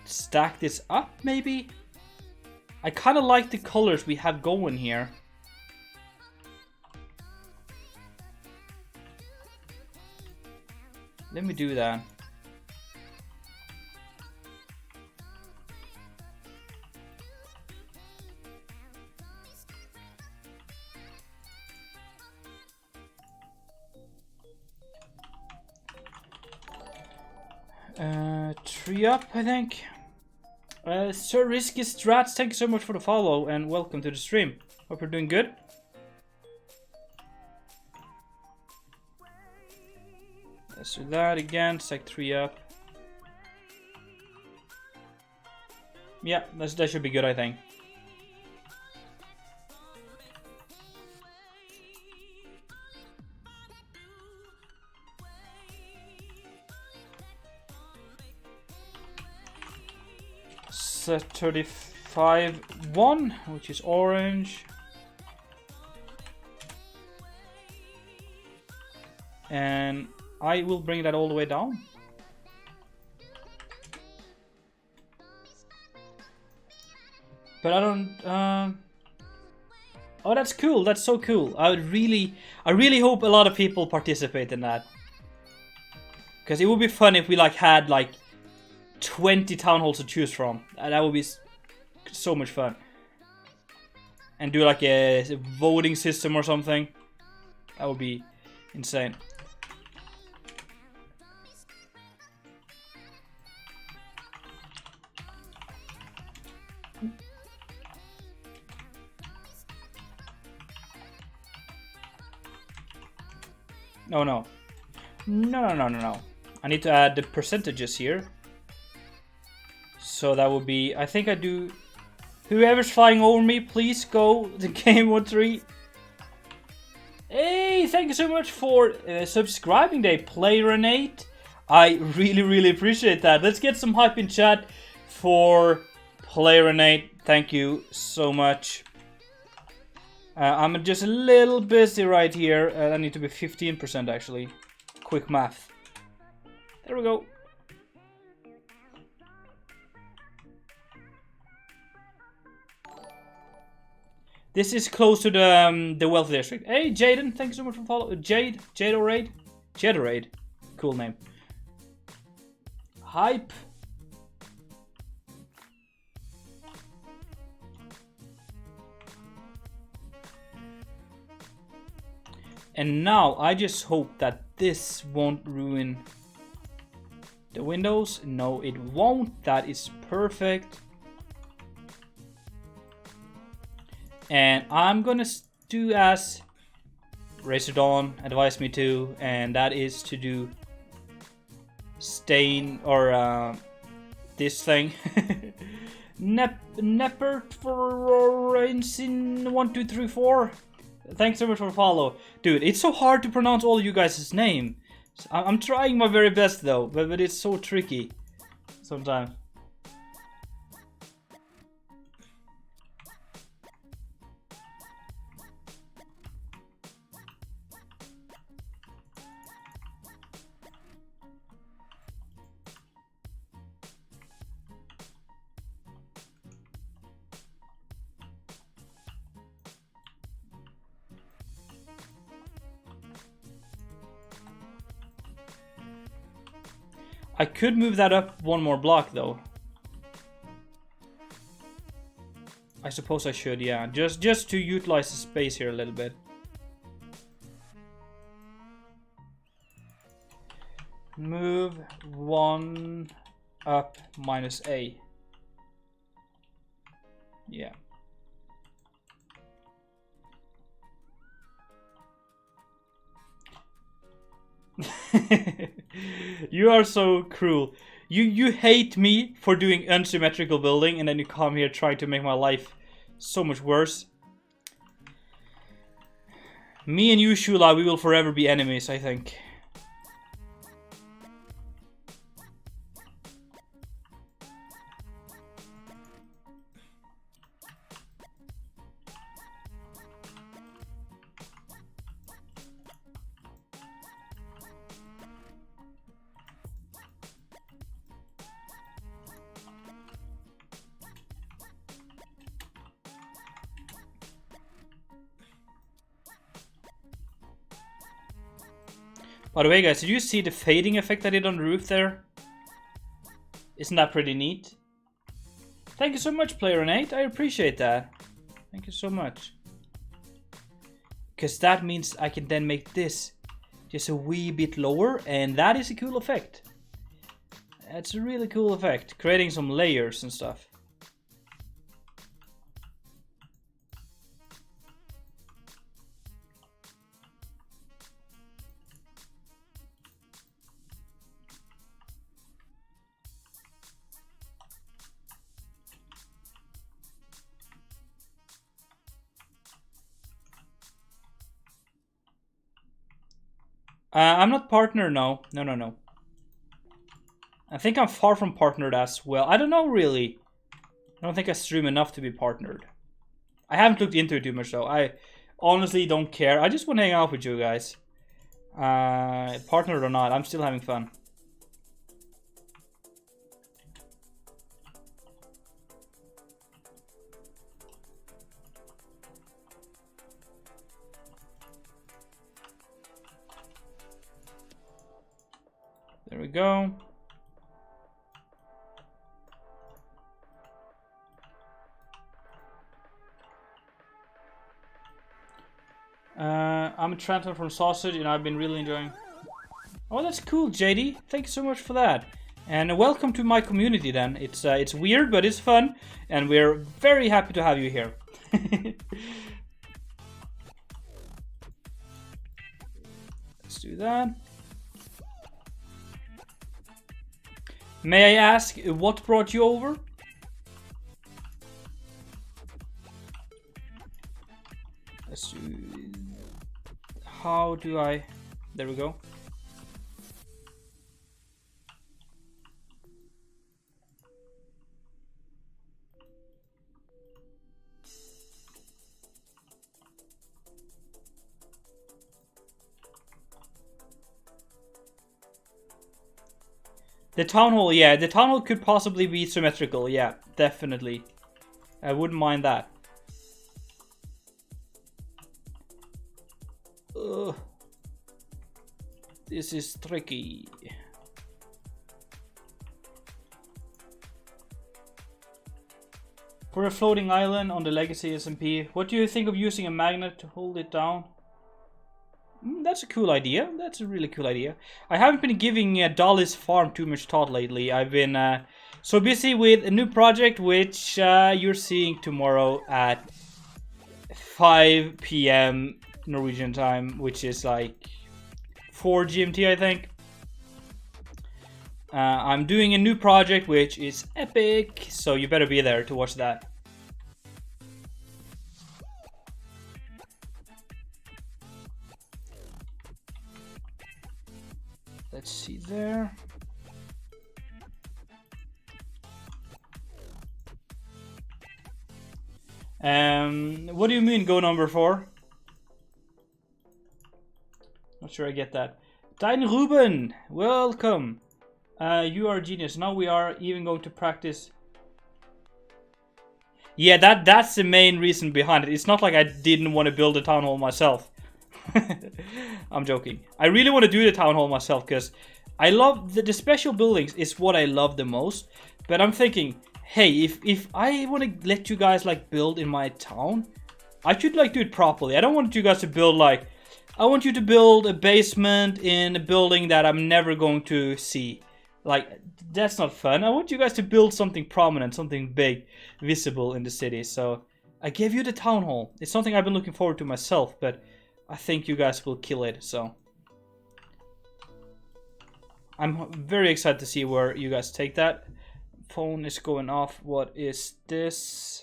stack this up, maybe? I kind of like the colors we have going here. Let me do that. Tree up, I think. Sir Risky Strats, thank you so much for the follow and welcome to the stream. Hope you're doing good. Let's do that again, stack 3 up. Yeah, that should be good, I think. Set 35-1, which is orange. And I will bring that all the way down. But I don't... Oh, that's cool. That's so cool. I really hope a lot of people participate in that. Because it would be fun if we had 20 town halls to choose from. That would be so much fun. And do a voting system or something. That would be insane. No. No. I need to add the percentages here. So that would be, I think I do, whoever's flying over me, please go to Game 13. Hey, thank you so much for subscribing day, Player8. I really appreciate that. Let's get some hype in chat for Player8. Thank you so much. I'm just a little busy right here. I need to be 15% actually. Quick math. There we go. This is close to the wealthy district. Hey, Jaden, thanks so much for following. Jadeorade. Cool name. Hype. And now I just hope that this won't ruin the windows. No, it won't. That is perfect. And I'm gonna do as Razor Dawn advised me to, and that is to do stain or this thing. Nepert for in 1 2 3 4. Thanks so much for follow, dude. It's so hard to pronounce all of you guys' name. I'm trying my very best though, but it's so tricky sometimes. I could move that up one more block though. I suppose I should, yeah. Just to utilize the space here a little bit. Move 1 up minus A. Yeah. You are so cruel. You hate me for doing unsymmetrical building, and then you come here trying to make my life so much worse. Me and you, Shula, we will forever be enemies, I think. By the way, guys, did you see the fading effect I did on the roof there? Isn't that pretty neat? Thank you so much, Player8. I appreciate that. Thank you so much. Because that means I can then make this just a wee bit lower, and that is a cool effect. That's a really cool effect, creating some layers and stuff. I'm not partnered, no. No. I think I'm far from partnered as well. I don't know, really. I don't think I stream enough to be partnered. I haven't looked into it too much, though. I honestly don't care. I just want to hang out with you guys. Partnered or not, I'm still having fun. There we go. I'm a transfer from Sausage and I've been really enjoying. Oh, that's cool, JD. Thank you so much for that. And welcome to my community then. It's weird, but it's fun. And we're very happy to have you here. Let's do that. May I ask what brought you over? Let's do... How do I... There we go. The town hall, yeah, the town hall could possibly be symmetrical, yeah, definitely. I wouldn't mind that. Ugh. This is tricky. For a floating island on the Legacy SMP, what do you think of using a magnet to hold it down? That's a cool idea. That's a really cool idea. I haven't been giving Dolly's Farm too much thought lately. I've been so busy with a new project, which you're seeing tomorrow at 5 p.m. Norwegian time, which is like 4 GMT, I think. I'm doing a new project which is epic, so you better be there to watch that. Let's see there. What do you mean go number 4? Not sure I get that. Dein Ruben, welcome. You are a genius. Now we are even going to practice. Yeah, that's the main reason behind it. It's not like I didn't want to build a town hall myself. I'm joking. I really want to do the town hall myself because I love the special buildings is what I love the most. But I'm thinking, hey, if I want to let you guys like build in my town, I should like do it properly. I don't want you guys to build like, I want you to build a basement in a building that I'm never going to see. Like, that's not fun. I want you guys to build something prominent, something big, visible in the city. So I gave you the town hall. It's something I've been looking forward to myself, but I think you guys will kill it. So I'm very excited to see where you guys take that. Phone is going off. What is this?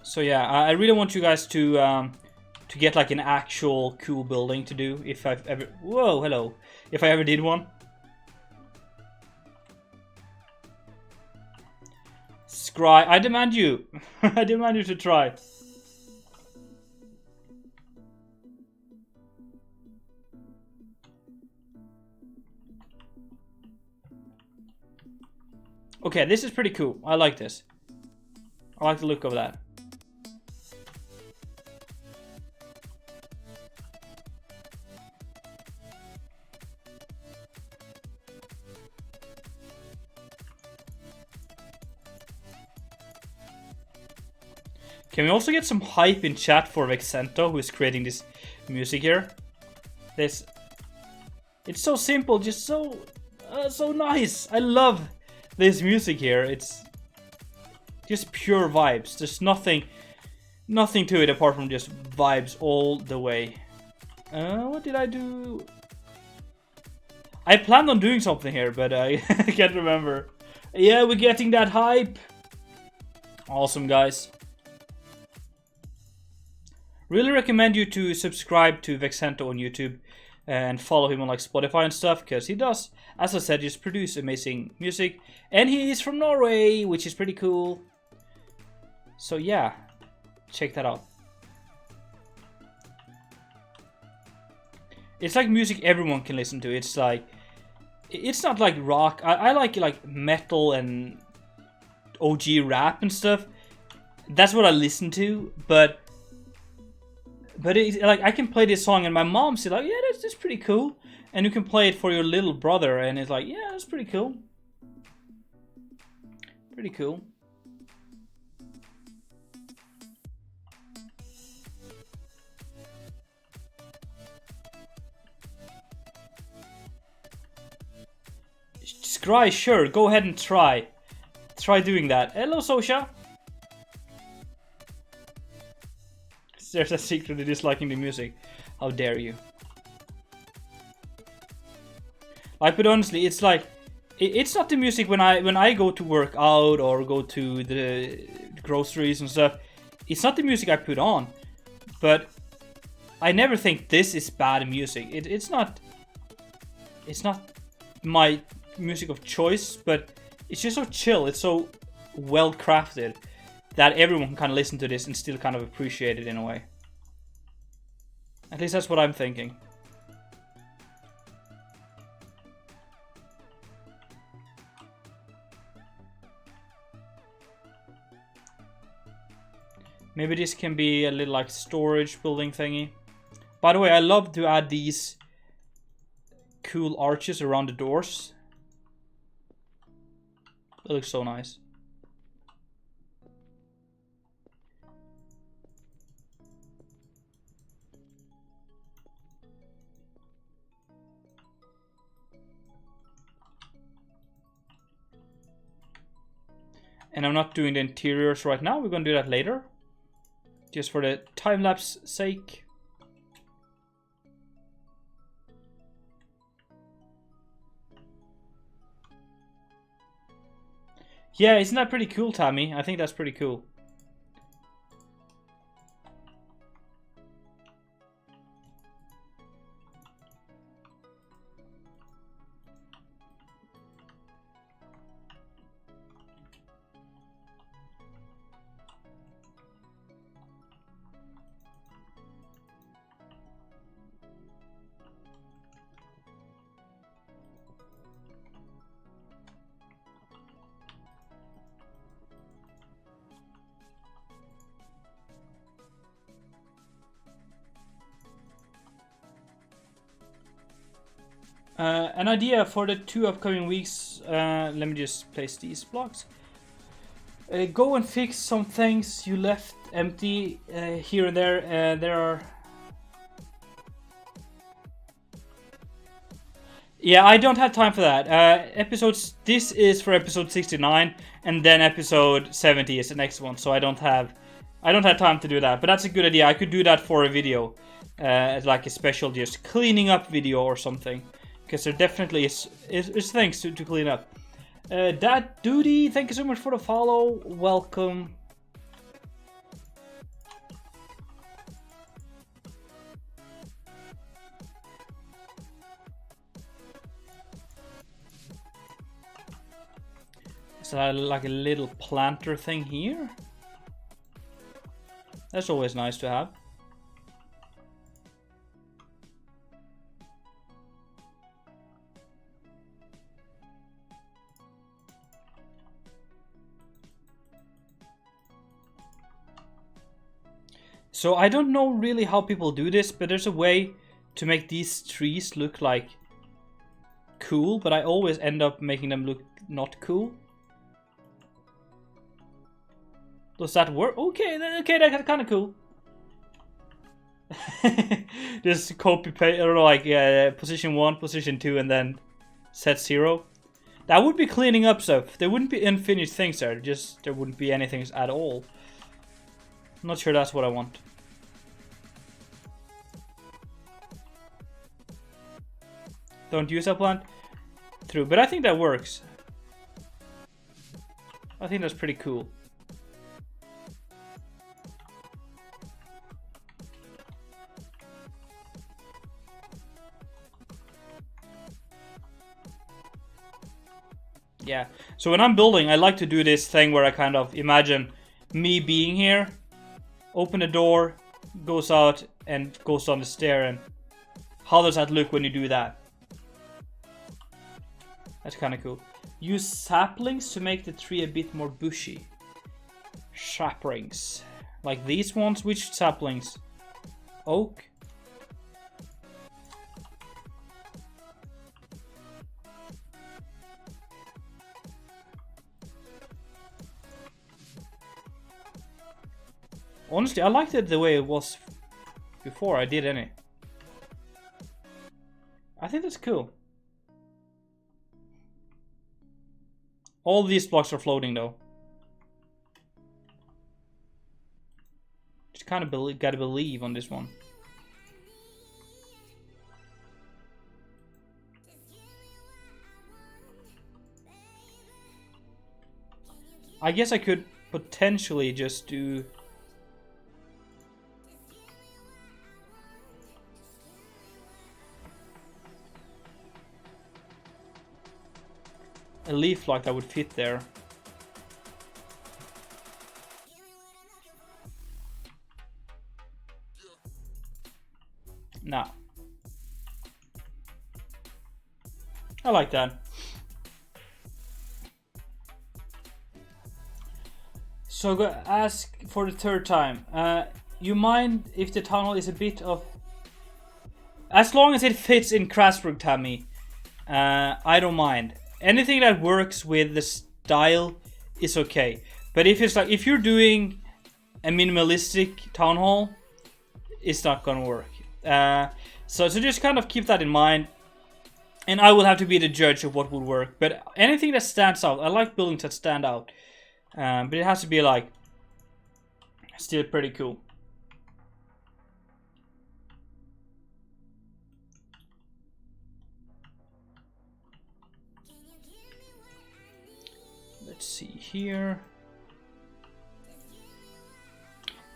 So yeah, I really want you guys to get like an actual cool building to do. If I've ever, whoa, hello, if I ever did one. Scry, I demand you. I demand you to try. Okay, this is pretty cool. I like this. I like the look of that. Can we also get some hype in chat for Vexento, who is creating this music here? It's so simple, just so nice. I love this music here. It's just pure vibes. There's nothing to it apart from just vibes all the way. What did I do? I planned on doing something here, but I can't remember. Yeah, we're getting that hype. Awesome, guys. Really recommend you to subscribe to Vexento on YouTube and follow him on like Spotify and stuff, because he does, as I said, just produce amazing music, and he is from Norway, which is pretty cool. So yeah, check that out. It's like music everyone can listen to. It's like, it's not like rock. I like metal and OG rap and stuff. That's what I listen to, but it's like I can play this song and my mom said like, yeah, that's pretty cool, and you can play it for your little brother, and it's like, yeah, that's pretty cool. Pretty cool. Scry, sure, go ahead and try doing that. Hello, Sosha. There's a secretly disliking the music. How dare you? Like, but honestly, it's like, it's not the music when I go to work out or go to the groceries and stuff. It's not the music I put on, but I never think this is bad music. It's not my music of choice, but it's just so chill. It's so well crafted that everyone can kind of listen to this and still kind of appreciate it in a way. At least that's what I'm thinking. Maybe this can be a little like storage building thingy. By the way, I love to add these cool arches around the doors. It looks so nice. And I'm not doing the interiors right now. We're gonna do that later. Just for the time-lapse sake. Yeah, isn't that pretty cool, Tammy? I think that's pretty cool. An idea for the 2 upcoming weeks, let me just place these blocks. Go and fix some things you left empty here and there. There are... Yeah, I don't have time for that. This is for episode 69, and then episode 70 is the next one, so I don't have time to do that. But that's a good idea. I could do that for a video, like a special just cleaning up video or something. Because there definitely is things to clean up. Dad Duty, thank you so much for the follow. Welcome. Is that like a little planter thing here? That's always nice to have. So I don't know really how people do this, but there's a way to make these trees look like cool, but I always end up making them look not cool. Does that work? Okay, that's kind of cool. Just copy paste, or like position 1, position 2, and then set 0. That would be cleaning up stuff. There wouldn't be unfinished things there. Just there wouldn't be anything at all. I'm not sure that's what I want. Don't use that plant. True, but I think that works. I think that's pretty cool. Yeah, so when I'm building, I like to do this thing where I kind of imagine me being here, open the door, goes out, and goes down the stair, and how does that look when you do that? That's kind of cool. Use saplings to make the tree a bit more bushy. Saplings. Like these ones? Which saplings? Oak? Honestly, I liked it the way it was before I did any. I think that's cool. All these blocks are floating though. Just kind of gotta believe on this one. I guess I could potentially just do... a leaf like that would fit there. No. I like that. So go ask for the 3rd time. You mind if the tunnel is a bit of... As long as it fits in Krasberg, Tammy. I don't mind. Anything that works with the style is okay. But if it's like, if you're doing a minimalistic town hall, it's not gonna work. So just kind of keep that in mind. And I will have to be the judge of what will work. But anything that stands out, I like buildings that stand out. But it has to be like still pretty cool. Let's see here.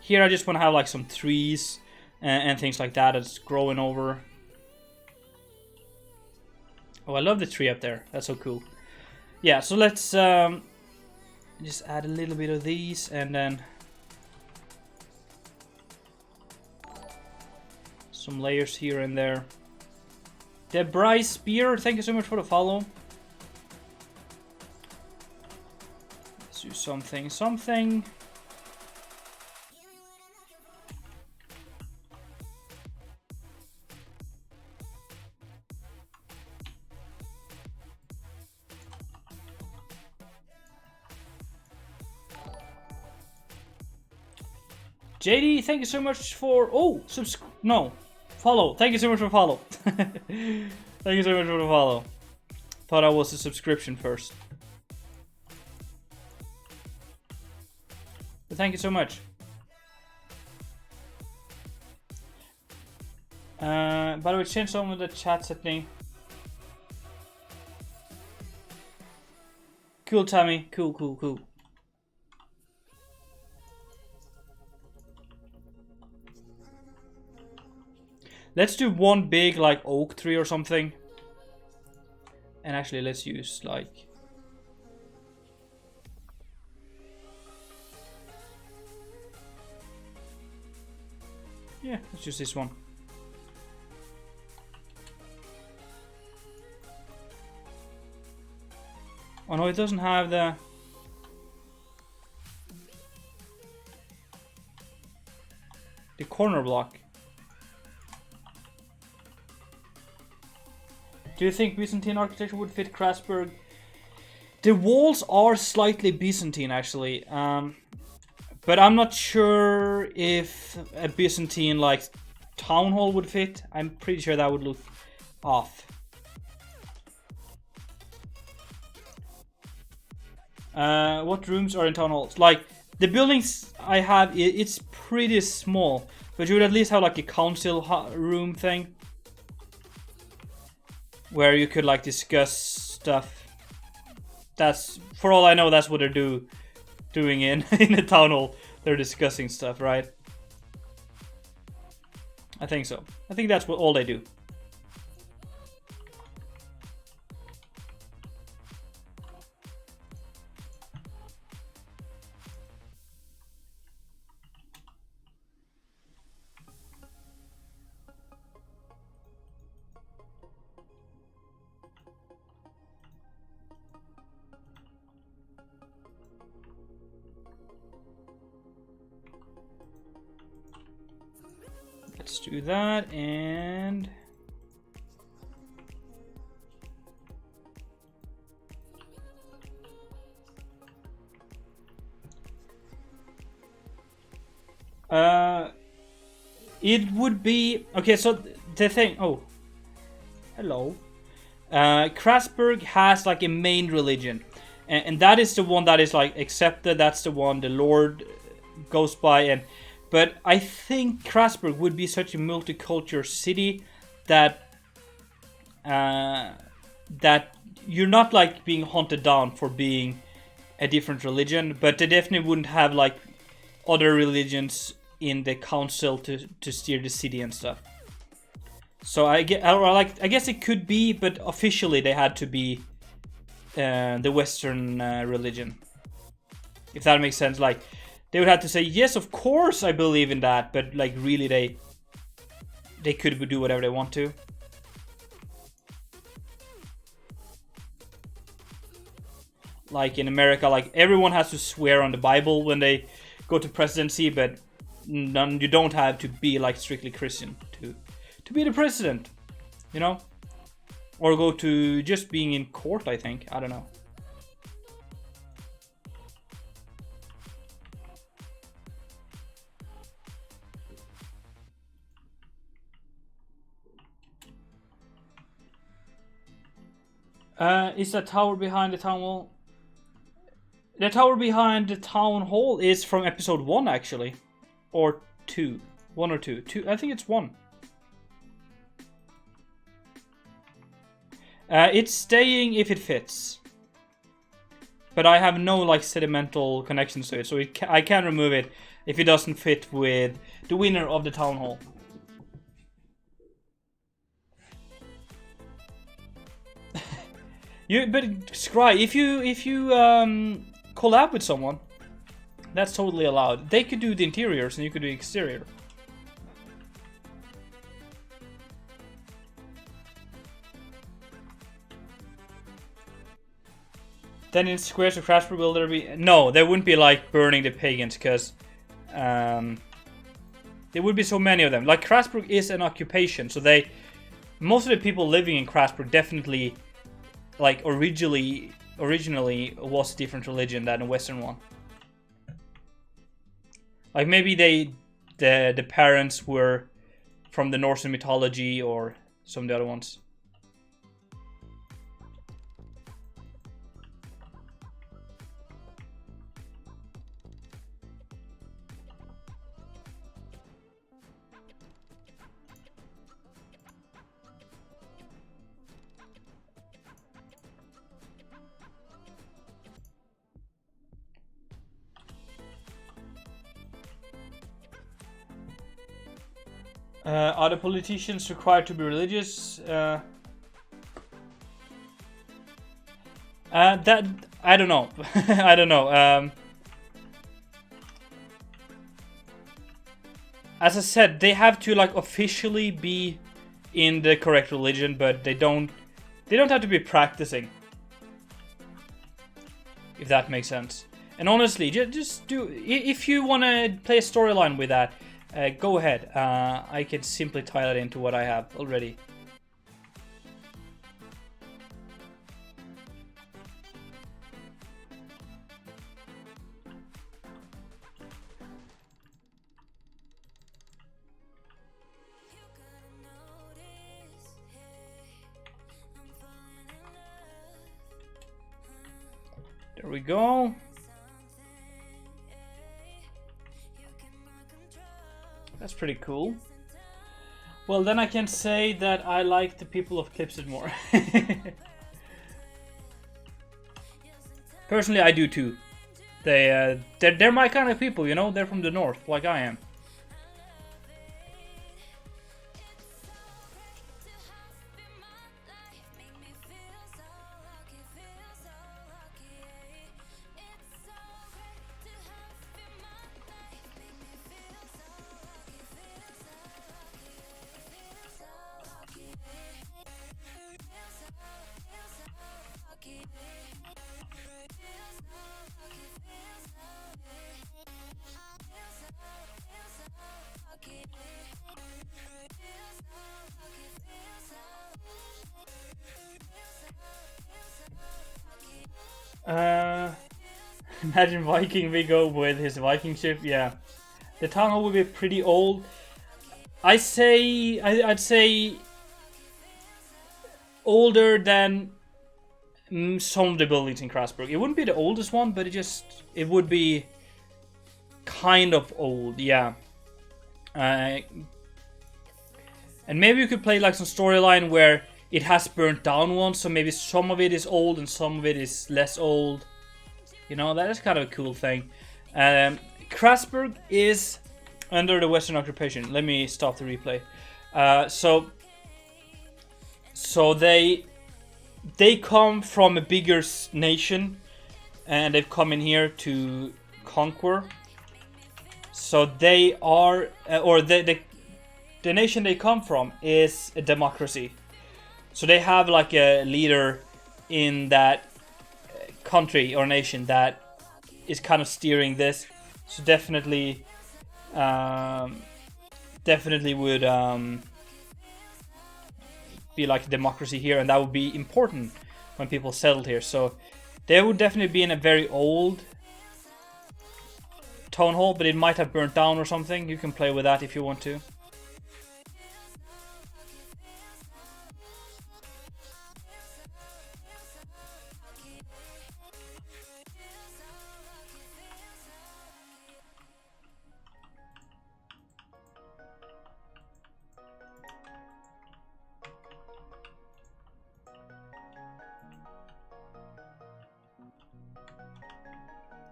Here I just want to have like some trees and things like that that's growing over. Oh, I love the tree up there. That's so cool. Yeah, so let's just add a little bit of these and then some layers here and there. Debray Spear, thank you so much for the follow. Let's do something. JD, thank you so much for follow. Thank you so much for follow. Thank you so much for the follow. Thought I was a subscription first. But thank you so much. By the way, change some of the chat setting. Cool, Tommy. Cool. Let's do one big like oak tree or something. And actually let's use like yeah, let's use this one. Oh no, it doesn't have the corner block. Do you think Byzantine architecture would fit Krasberg? The walls are slightly Byzantine, actually. But I'm not sure if a Byzantine, like, town hall would fit. I'm pretty sure that would look off. What rooms are in town halls? Like, the buildings I have, it's pretty small. But you would at least have, like, a council room thing. Where you could like discuss stuff. That's, for all I know, that's what they're doing in the town hall. They're discussing stuff, right? I think so. I think that's what all they do. Let's do that, and it would be okay. So the thing. Oh, hello. Krasberg has like a main religion, and that is the one that is like accepted. That's the one the Lord goes by, and. But I think Krasberg would be such a multicultural city that that you're not like being hunted down for being a different religion, but they definitely wouldn't have like other religions in the council to steer the city and stuff. So I guess it could be, but officially they had to be the Western religion, if that makes sense. Like. They would have to say, yes, of course I believe in that, but like really they could do whatever they want to. Like in America, like everyone has to swear on the Bible when they go to presidency, but you don't have to be like strictly Christian to be the president, you know? Or go to just being in court, I think. I don't know. Is that tower behind the town wall? The tower behind the town hall is from episode 1, actually. Or 2. 1 or 2. I think it's 1. It's staying if it fits. But I have no like sedimental connections to it, so I can remove it if it doesn't fit with the winner of the town hall. But Scry, if you collab with someone, that's totally allowed. They could do the interiors and you could do the exterior. Then in Squares of Crashburg, will there be... No, there wouldn't be like burning the pagans, because there would be so many of them. Like, Crashburg is an occupation, so most of the people living in Crashburg definitely, like, originally was a different religion than the Western one. Like, maybe the parents were from the Norse mythology or some of the other ones. Are the politicians required to be religious? That I don't know. I don't know. As I said, they have to like officially be in the correct religion, but they don't have to be practicing. If that makes sense. And honestly, just do, if you want to play a storyline with that, go ahead. I can simply tie that into what I have already. There we go. That's pretty cool. Well, then I can say that I like the people of Clipsit more. Personally, I do too. They're my kind of people, you know? They're from the north, like I am. Imagine Viking Viggo with his Viking ship. Yeah, the town hall would be pretty old. I'd say older than some of the buildings in Krasberg. It wouldn't be the oldest one, but it would be kind of old. Yeah. And maybe you could play like some storyline where it has burnt down once, so maybe some of it is old and some of it is less old. You know, that is kind of a cool thing. Krasberg is under the Western occupation. Let me stop the replay. So they come from a bigger nation, and they've come in here to conquer. So they are, or the nation they come from is a democracy. So they have like a leader in that country or nation that is kind of steering this. So definitely would be like a democracy here, and that would be important when people settled here. So they would definitely be in a very old town hall, but it might have burnt down or something. You can play with that if you want to.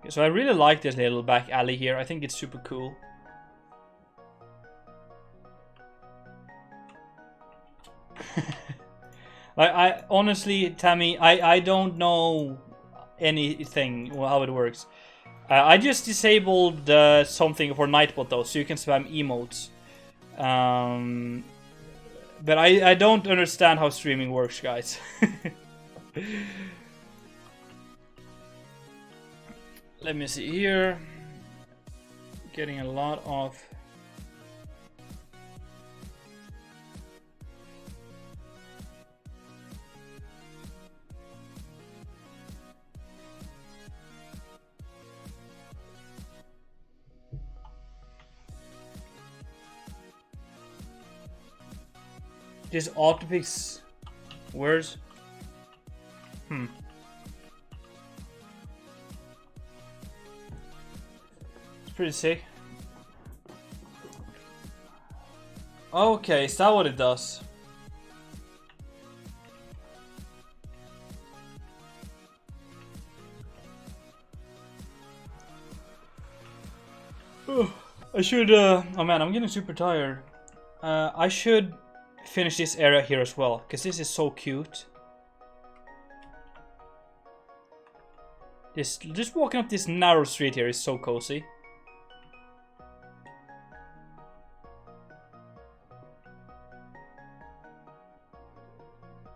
So I really like this little back alley here. I think it's super cool. Like, I honestly, Tammy, I don't know anything how it works. I just disabled something for Nightbot though, so you can spam emotes. But I don't understand how streaming works, guys. Let me see here. Getting a lot of... Just autopicks words. It's pretty sick. Okay, is that what it does? I should, oh man, I'm getting super tired. I should finish this area here as well, because this is so cute. Just walking up this narrow street here is so cozy.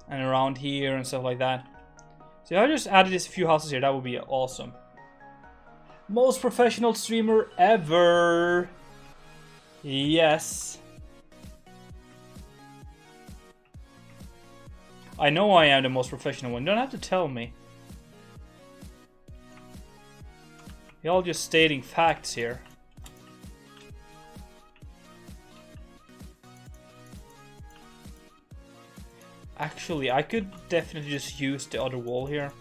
And around here and stuff like that. So if I just added these few houses here, that would be awesome. Most professional streamer ever. Yes. I know I am the most professional one. You don't have to tell me. You're all just stating facts here. Actually, I could definitely just use the other wall here.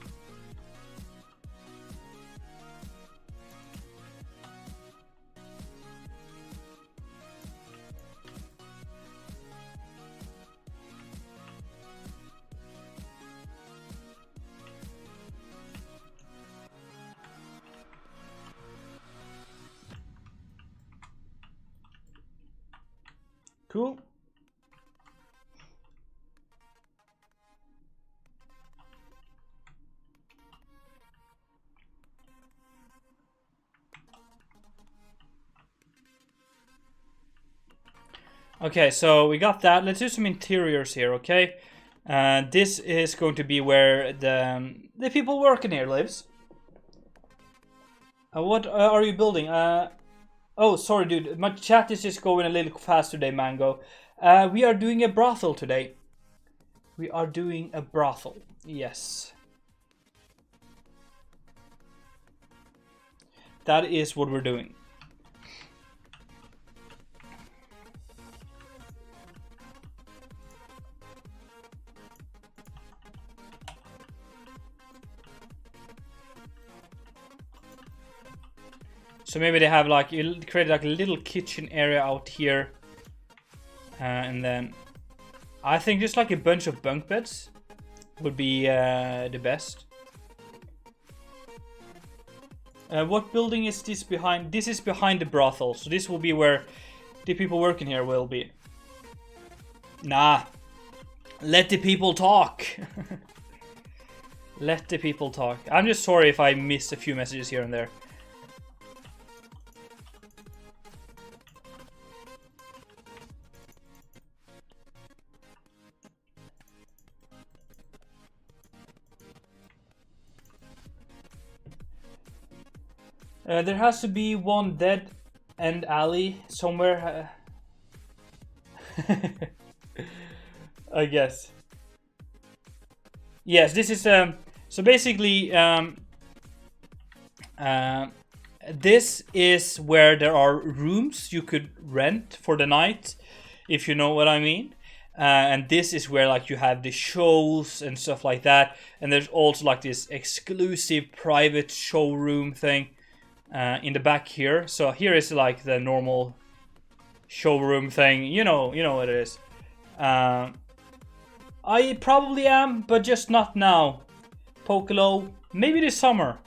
Cool. Okay, so we got that. Let's do some interiors here, okay? This is going to be where the people working here lives. What are you building? Oh, sorry, dude. My chat is just going a little fast today, Mango. We are doing a brothel today. We are doing a brothel. Yes. That is what we're doing. So maybe they have like, you create like a little kitchen area out here. And then I think just like a bunch of bunk beds would be the best. What building is this behind? This is behind the brothel. So this will be where the people working here will be. Nah. Let the people talk. Let the people talk. I'm just sorry if I missed a few messages here and there. There has to be one dead end alley somewhere. I guess. Yes, this is so basically this is where there are rooms you could rent for the night, if you know what I mean. And this is where like you have the shows and stuff like that. And there's also like this exclusive private showroom thing in the back here. So here is like the normal showroom thing. You know what it is. I probably am, but just not now. Pokelo, maybe this summer.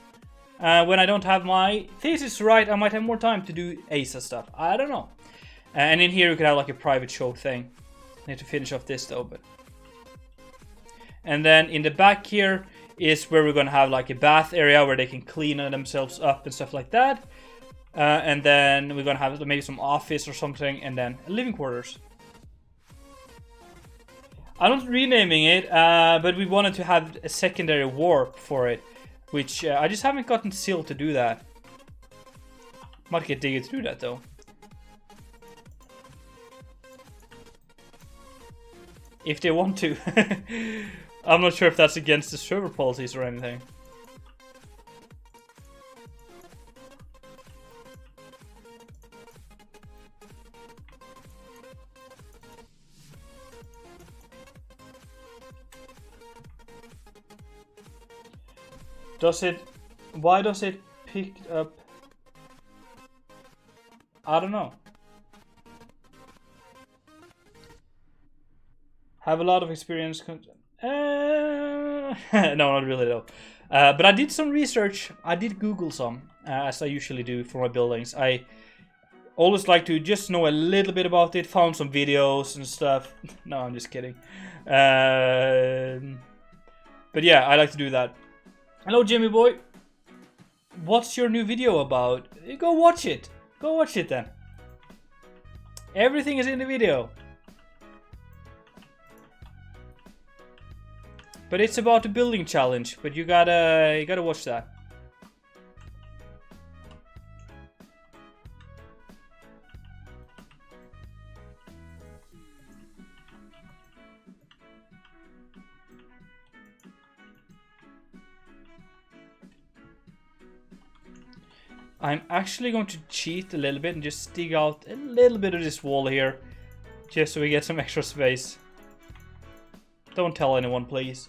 When I don't have my thesis right, I might have more time to do ASA stuff. I don't know. And in here you could have like a private show thing. I need to finish off this though, but... And then in the back here is where we're gonna have like a bath area where they can clean themselves up and stuff like that. And then we're gonna have maybe some office or something, and then living quarters. I'm not renaming it, but we wanted to have a secondary warp for it, which I just haven't gotten Seal to do that. Might get Digger to do that though. If they want to. I'm not sure if that's against the server policies or anything. Does it... Why does it pick up... I don't know. Have a lot of experience... no, not really though. But I did some research. I did Google some, as I usually do for my buildings. I always like to just know a little bit about it. Found some videos and stuff. No, I'm just kidding. But yeah, I like to do that. Hello, Jimmy boy. What's your new video about? Go watch it. Go watch it then. Everything is in the video. But it's about the building challenge. But you gotta watch that. I'm actually going to cheat a little bit and just dig out a little bit of this wall here. Just so we get some extra space. Don't tell anyone, please.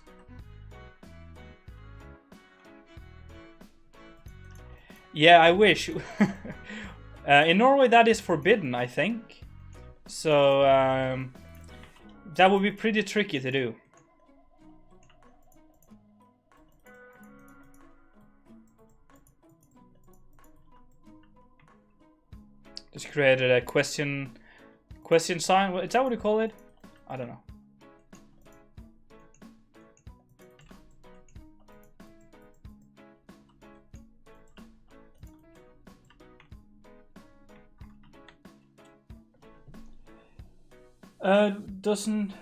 Yeah, I wish. In Norway that is forbidden, I think. So, that would be pretty tricky to do. Just created a question sign. Is that what you call it? I don't know. Doesn't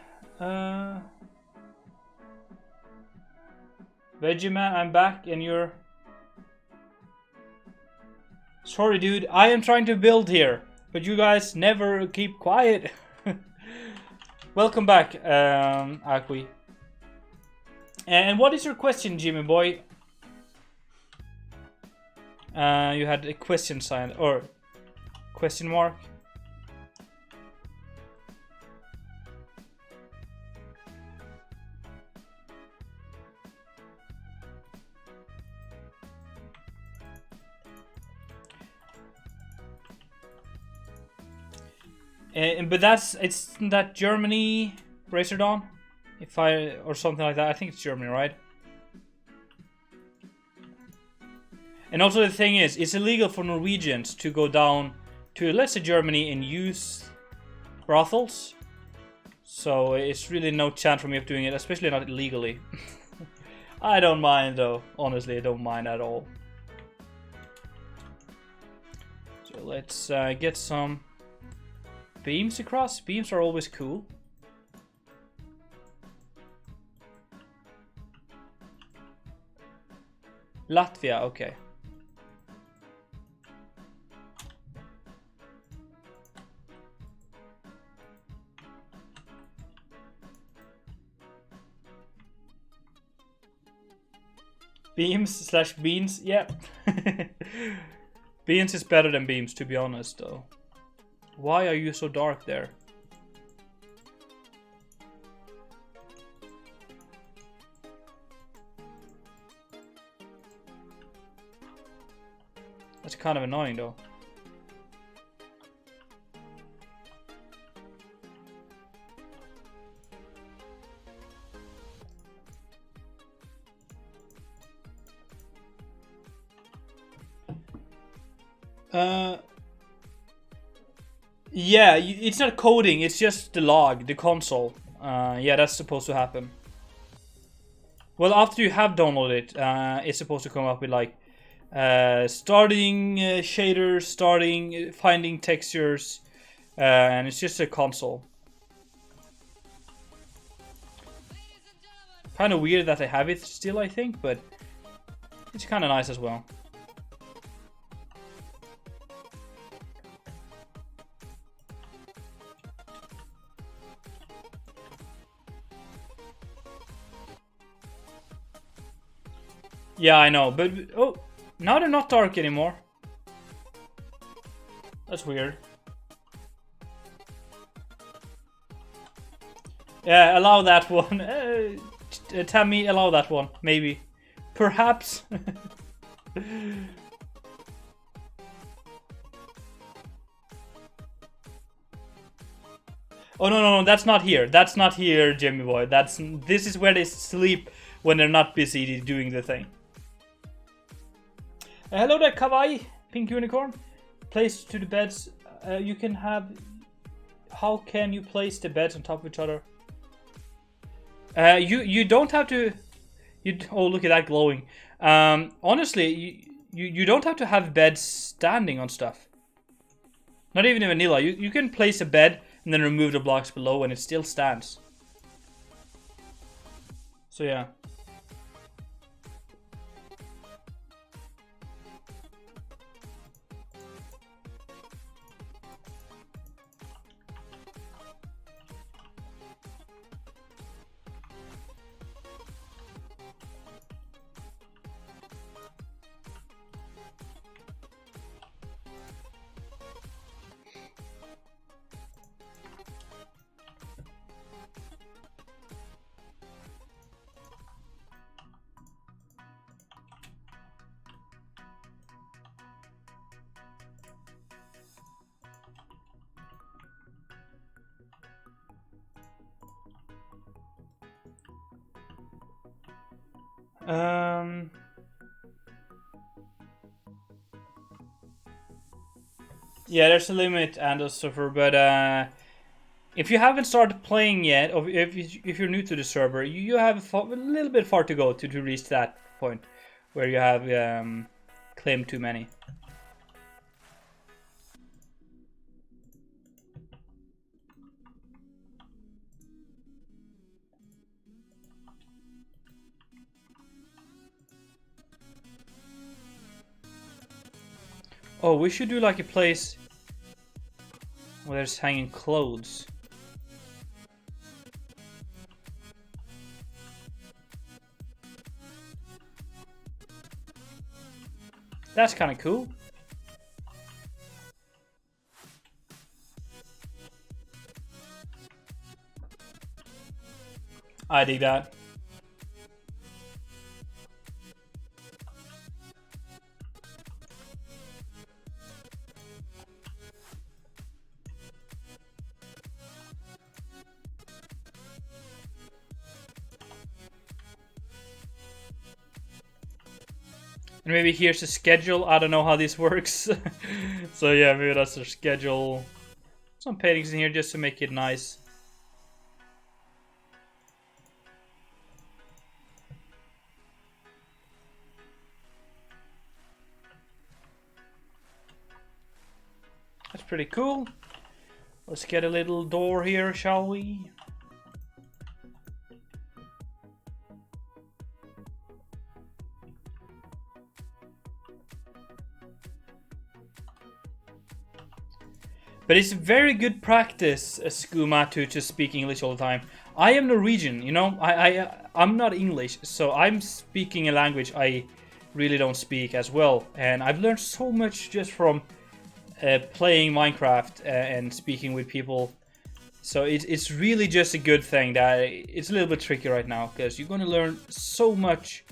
Veggie Man, I'm back and you're... Sorry dude, I am trying to build here, but you guys never keep quiet. Welcome back, Akwi. And what is your question, Jimmy boy? You had a question sign, or question mark? But it's that Germany, Racer Dawn, or something like that. I think it's Germany, right? And also the thing is, it's illegal for Norwegians to go down to, let's say, Germany and use brothels. So it's really no chance for me of doing it, especially not illegally. I don't mind though, honestly, I don't mind at all. So let's get some beams across. Beams are always cool. Latvia, okay. Beams/beans, yeah. Beans is better than beams, to be honest, though. Why are you so dark there? That's kind of annoying, though. Yeah, it's not coding, it's just the log, the console. Yeah, that's supposed to happen. Well, after you have downloaded it, it's supposed to come up with like starting shaders, starting finding textures, and it's just a console. Kind of weird that they have it still, I think, but it's kind of nice as well. Yeah, I know, but oh, now they're not dark anymore. That's weird. Yeah, allow that one. Tammy, allow that one, maybe. Perhaps. Oh no, that's not here. That's not here, Jimmy boy. This is where they sleep when they're not busy doing the thing. Hello there, Kawaii, Pink Unicorn. Place to the beds. You can have. How can you place the beds on top of each other? You don't have to. Oh, look at that glowing. Honestly, you don't have to have beds standing on stuff. Not even in vanilla. You can place a bed and then remove the blocks below, and it still stands. So yeah. Yeah, there's a limit, Andosopher, but if you haven't started playing yet, or if you're new to the server, you have a little bit far to go to reach that point where you have claimed too many. Oh, we should do like a place where there's hanging clothes. That's kind of cool. I dig that. And maybe here's a schedule. I don't know how this works. So yeah, maybe that's their schedule. Some paintings in here just to make it nice. That's pretty cool. Let's get a little door here, shall we? But it's very good practice, Skooma, to just speak English all the time. I am Norwegian, you know. I'm not English, so I'm speaking a language I really don't speak as well. And I've learned so much just from playing Minecraft and speaking with people. So it's really just a good thing that it's a little bit tricky right now, because you're going to learn so much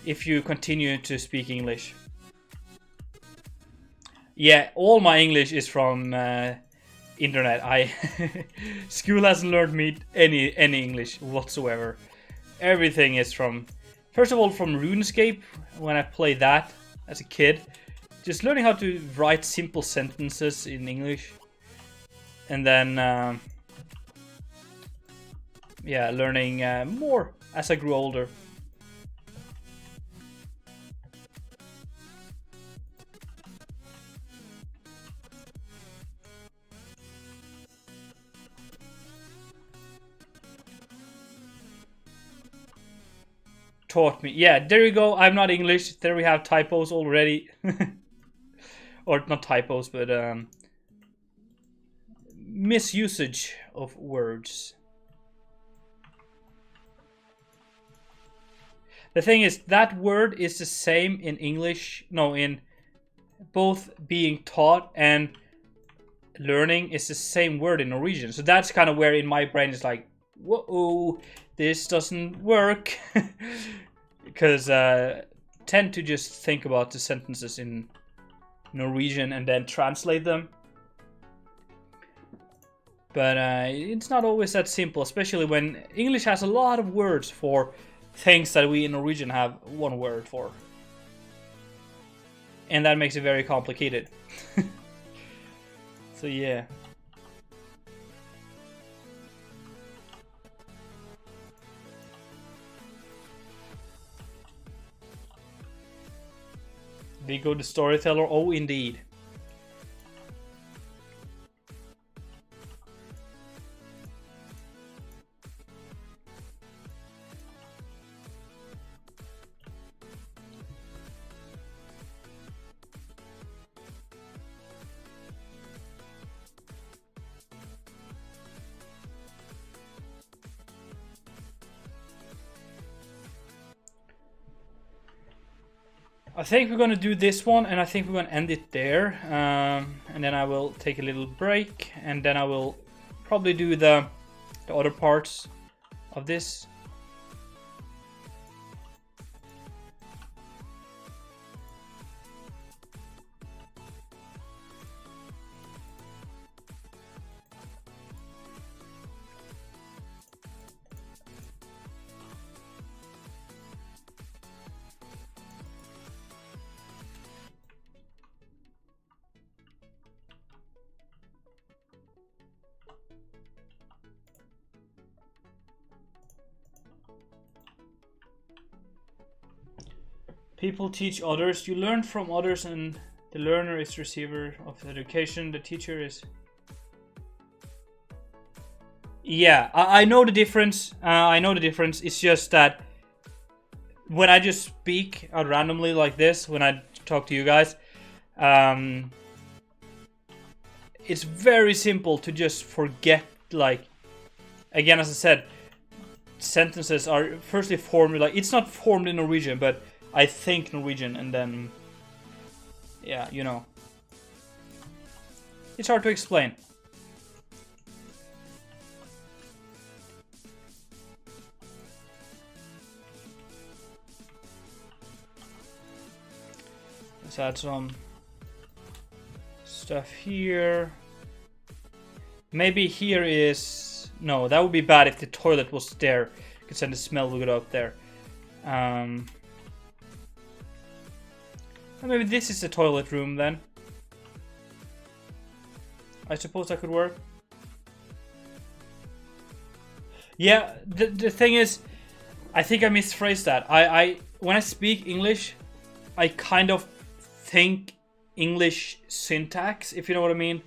if you continue to speak English. Yeah, all my English is from internet. School hasn't learned me any English whatsoever. Everything is from, first of all, from RuneScape when I played that as a kid, just learning how to write simple sentences in English, and then yeah, learning more as I grew older. Taught me. Yeah, there you go. I'm not English. There we have typos already. Or not typos, but misusage of words. The thing is, that word is the same in English. No, in both being taught and learning is the same word in Norwegian. So that's kind of where in my brain it's like, whoa, this doesn't work. Because I tend to just think about the sentences in Norwegian and then translate them. But it's not always that simple, especially when English has a lot of words for things that we in Norwegian have one word for. And that makes it very complicated. So yeah. Viggo the Storyteller, oh indeed. I think we're gonna do this one, and I think we're gonna end it there, and then I will take a little break, and then I will probably do the other parts of this. People teach others. You learn from others, and the learner is the receiver of education. The teacher is... Yeah, I know the difference. I know the difference. It's just that when I just speak out randomly like this, when I talk to you guys, it's very simple to just forget, like, again, as I said, sentences are firstly formed, like, it's not formed in Norwegian, but I think Norwegian, and then, yeah, you know. It's hard to explain. Let's add some stuff here. Maybe here is... No, that would be bad if the toilet was there, because then the smell would go up there. Maybe this is the toilet room then. I suppose that could work. Yeah, the thing is, I think I misphrased that. When I speak English, I kind of think English syntax, if you know what I mean.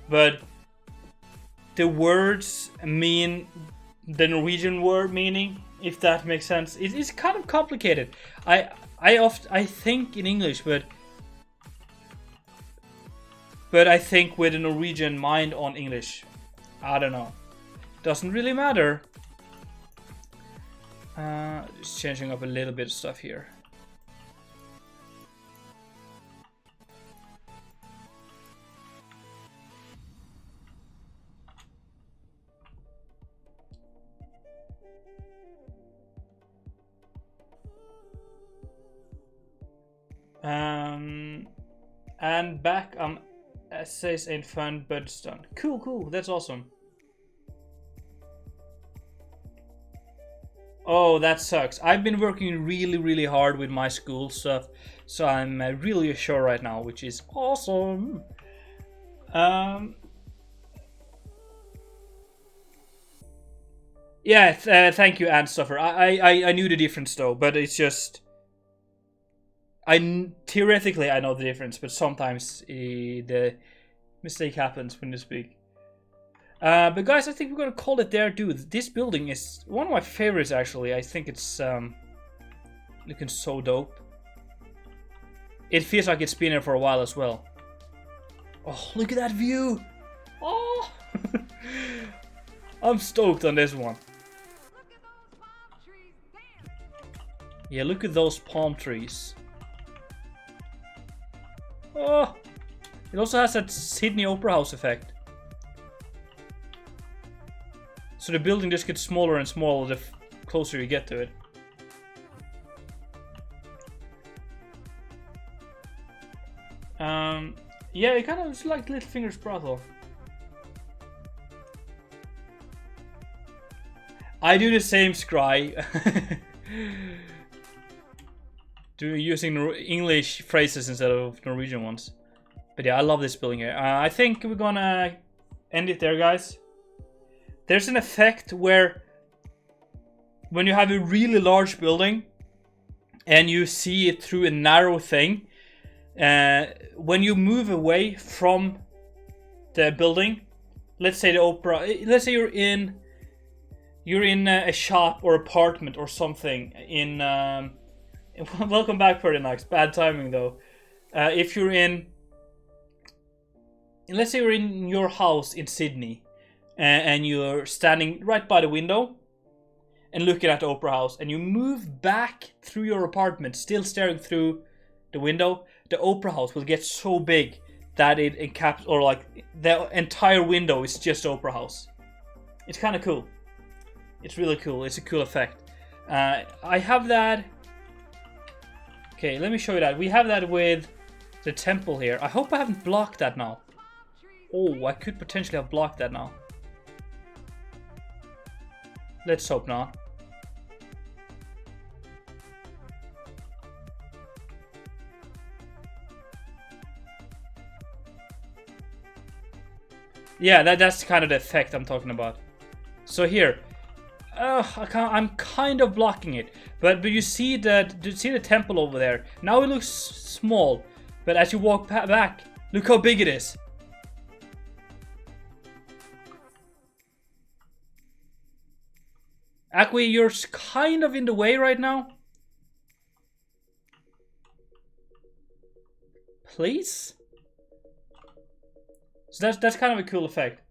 But the words mean the Norwegian word meaning, if that makes sense. It's kind of complicated. I think in English, but I think with a Norwegian mind on English. I don't know. Doesn't really matter. Just changing up a little bit of stuff here. And back, essays ain't fun, but it's done. Cool, that's awesome. Oh, that sucks. I've been working really hard with my school stuff, so I'm really sure right now, which is awesome. Yeah, thank you, Anstuffer. I knew the difference though, but it's just theoretically I know the difference, but sometimes the mistake happens when you speak. But guys, I think we're gonna call it there, dude. This building is one of my favorites, actually. I think it's looking so dope. It feels like it's been there for a while as well. Oh, look at that view! Oh, I'm stoked on this one. Yeah, look at those palm trees. Oh, it also has that Sydney Opera House effect. So the building just gets smaller and smaller the closer you get to it. Yeah, it kind of looks like Littlefinger's brothel. I do the same, Scry. Using English phrases instead of Norwegian ones. But yeah, I love this building here. I think we're gonna end it there, guys. There's an effect where when you have a really large building and you see it through a narrow thing, when you move away from the building, let's say the opera, let's say you're in a shop or apartment or something in welcome back for the next bad timing though. If you're in, let's say you're in your house in Sydney, and you're standing right by the window and looking at the opera house, and you move back through your apartment, still staring through the window, the opera house will get so big that it encaps, or like the entire window is just opera house. It's kind of cool. It's really cool. It's a cool effect. I have that. Okay, let me show you that. We have that with the temple here. I hope I haven't blocked that now. Oh, I could potentially have blocked that now. Let's hope not. Yeah, that's kind of the effect I'm talking about. So here, I'm kind of blocking it, but you see that, see the temple over there. Now it looks small, but as you walk back, look how big it is. Akwi, you're kind of in the way right now. Please? So that's kind of a cool effect.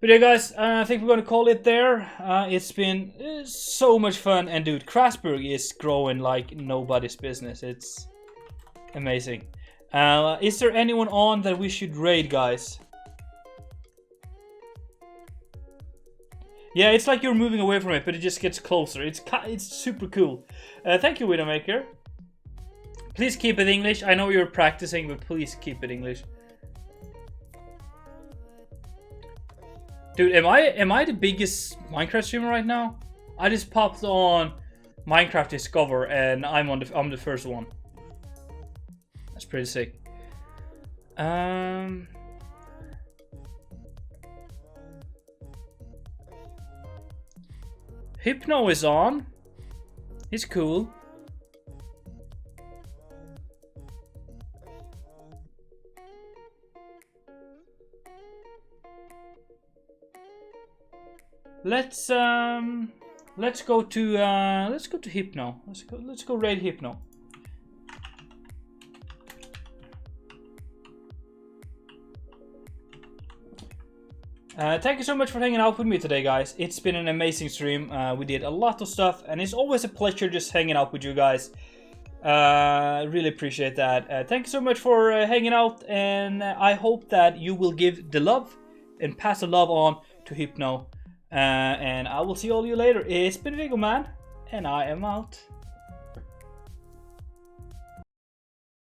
But yeah, guys, I think we're gonna call it there. It's been so much fun, and dude, Krasberg is growing like nobody's business. It's amazing. Is there anyone on that we should raid, guys? Yeah, it's like you're moving away from it, but it just gets closer. It's super cool. Thank you, Widowmaker. Please keep it English. I know you're practicing, but please keep it English. Dude, am I the biggest Minecraft streamer right now? I just popped on Minecraft Discover, and I'm the first one. That's pretty sick. Hypno is on. He's cool. Let's go to Hypno. Let's go raid Hypno. Thank you so much for hanging out with me today, guys. It's been an amazing stream. We did a lot of stuff, and it's always a pleasure just hanging out with you guys. Really appreciate that. Thank you so much for hanging out, and I hope that you will give the love and pass the love on to Hypno. And I will see all of you later. It's been Viggo Man, and I am out.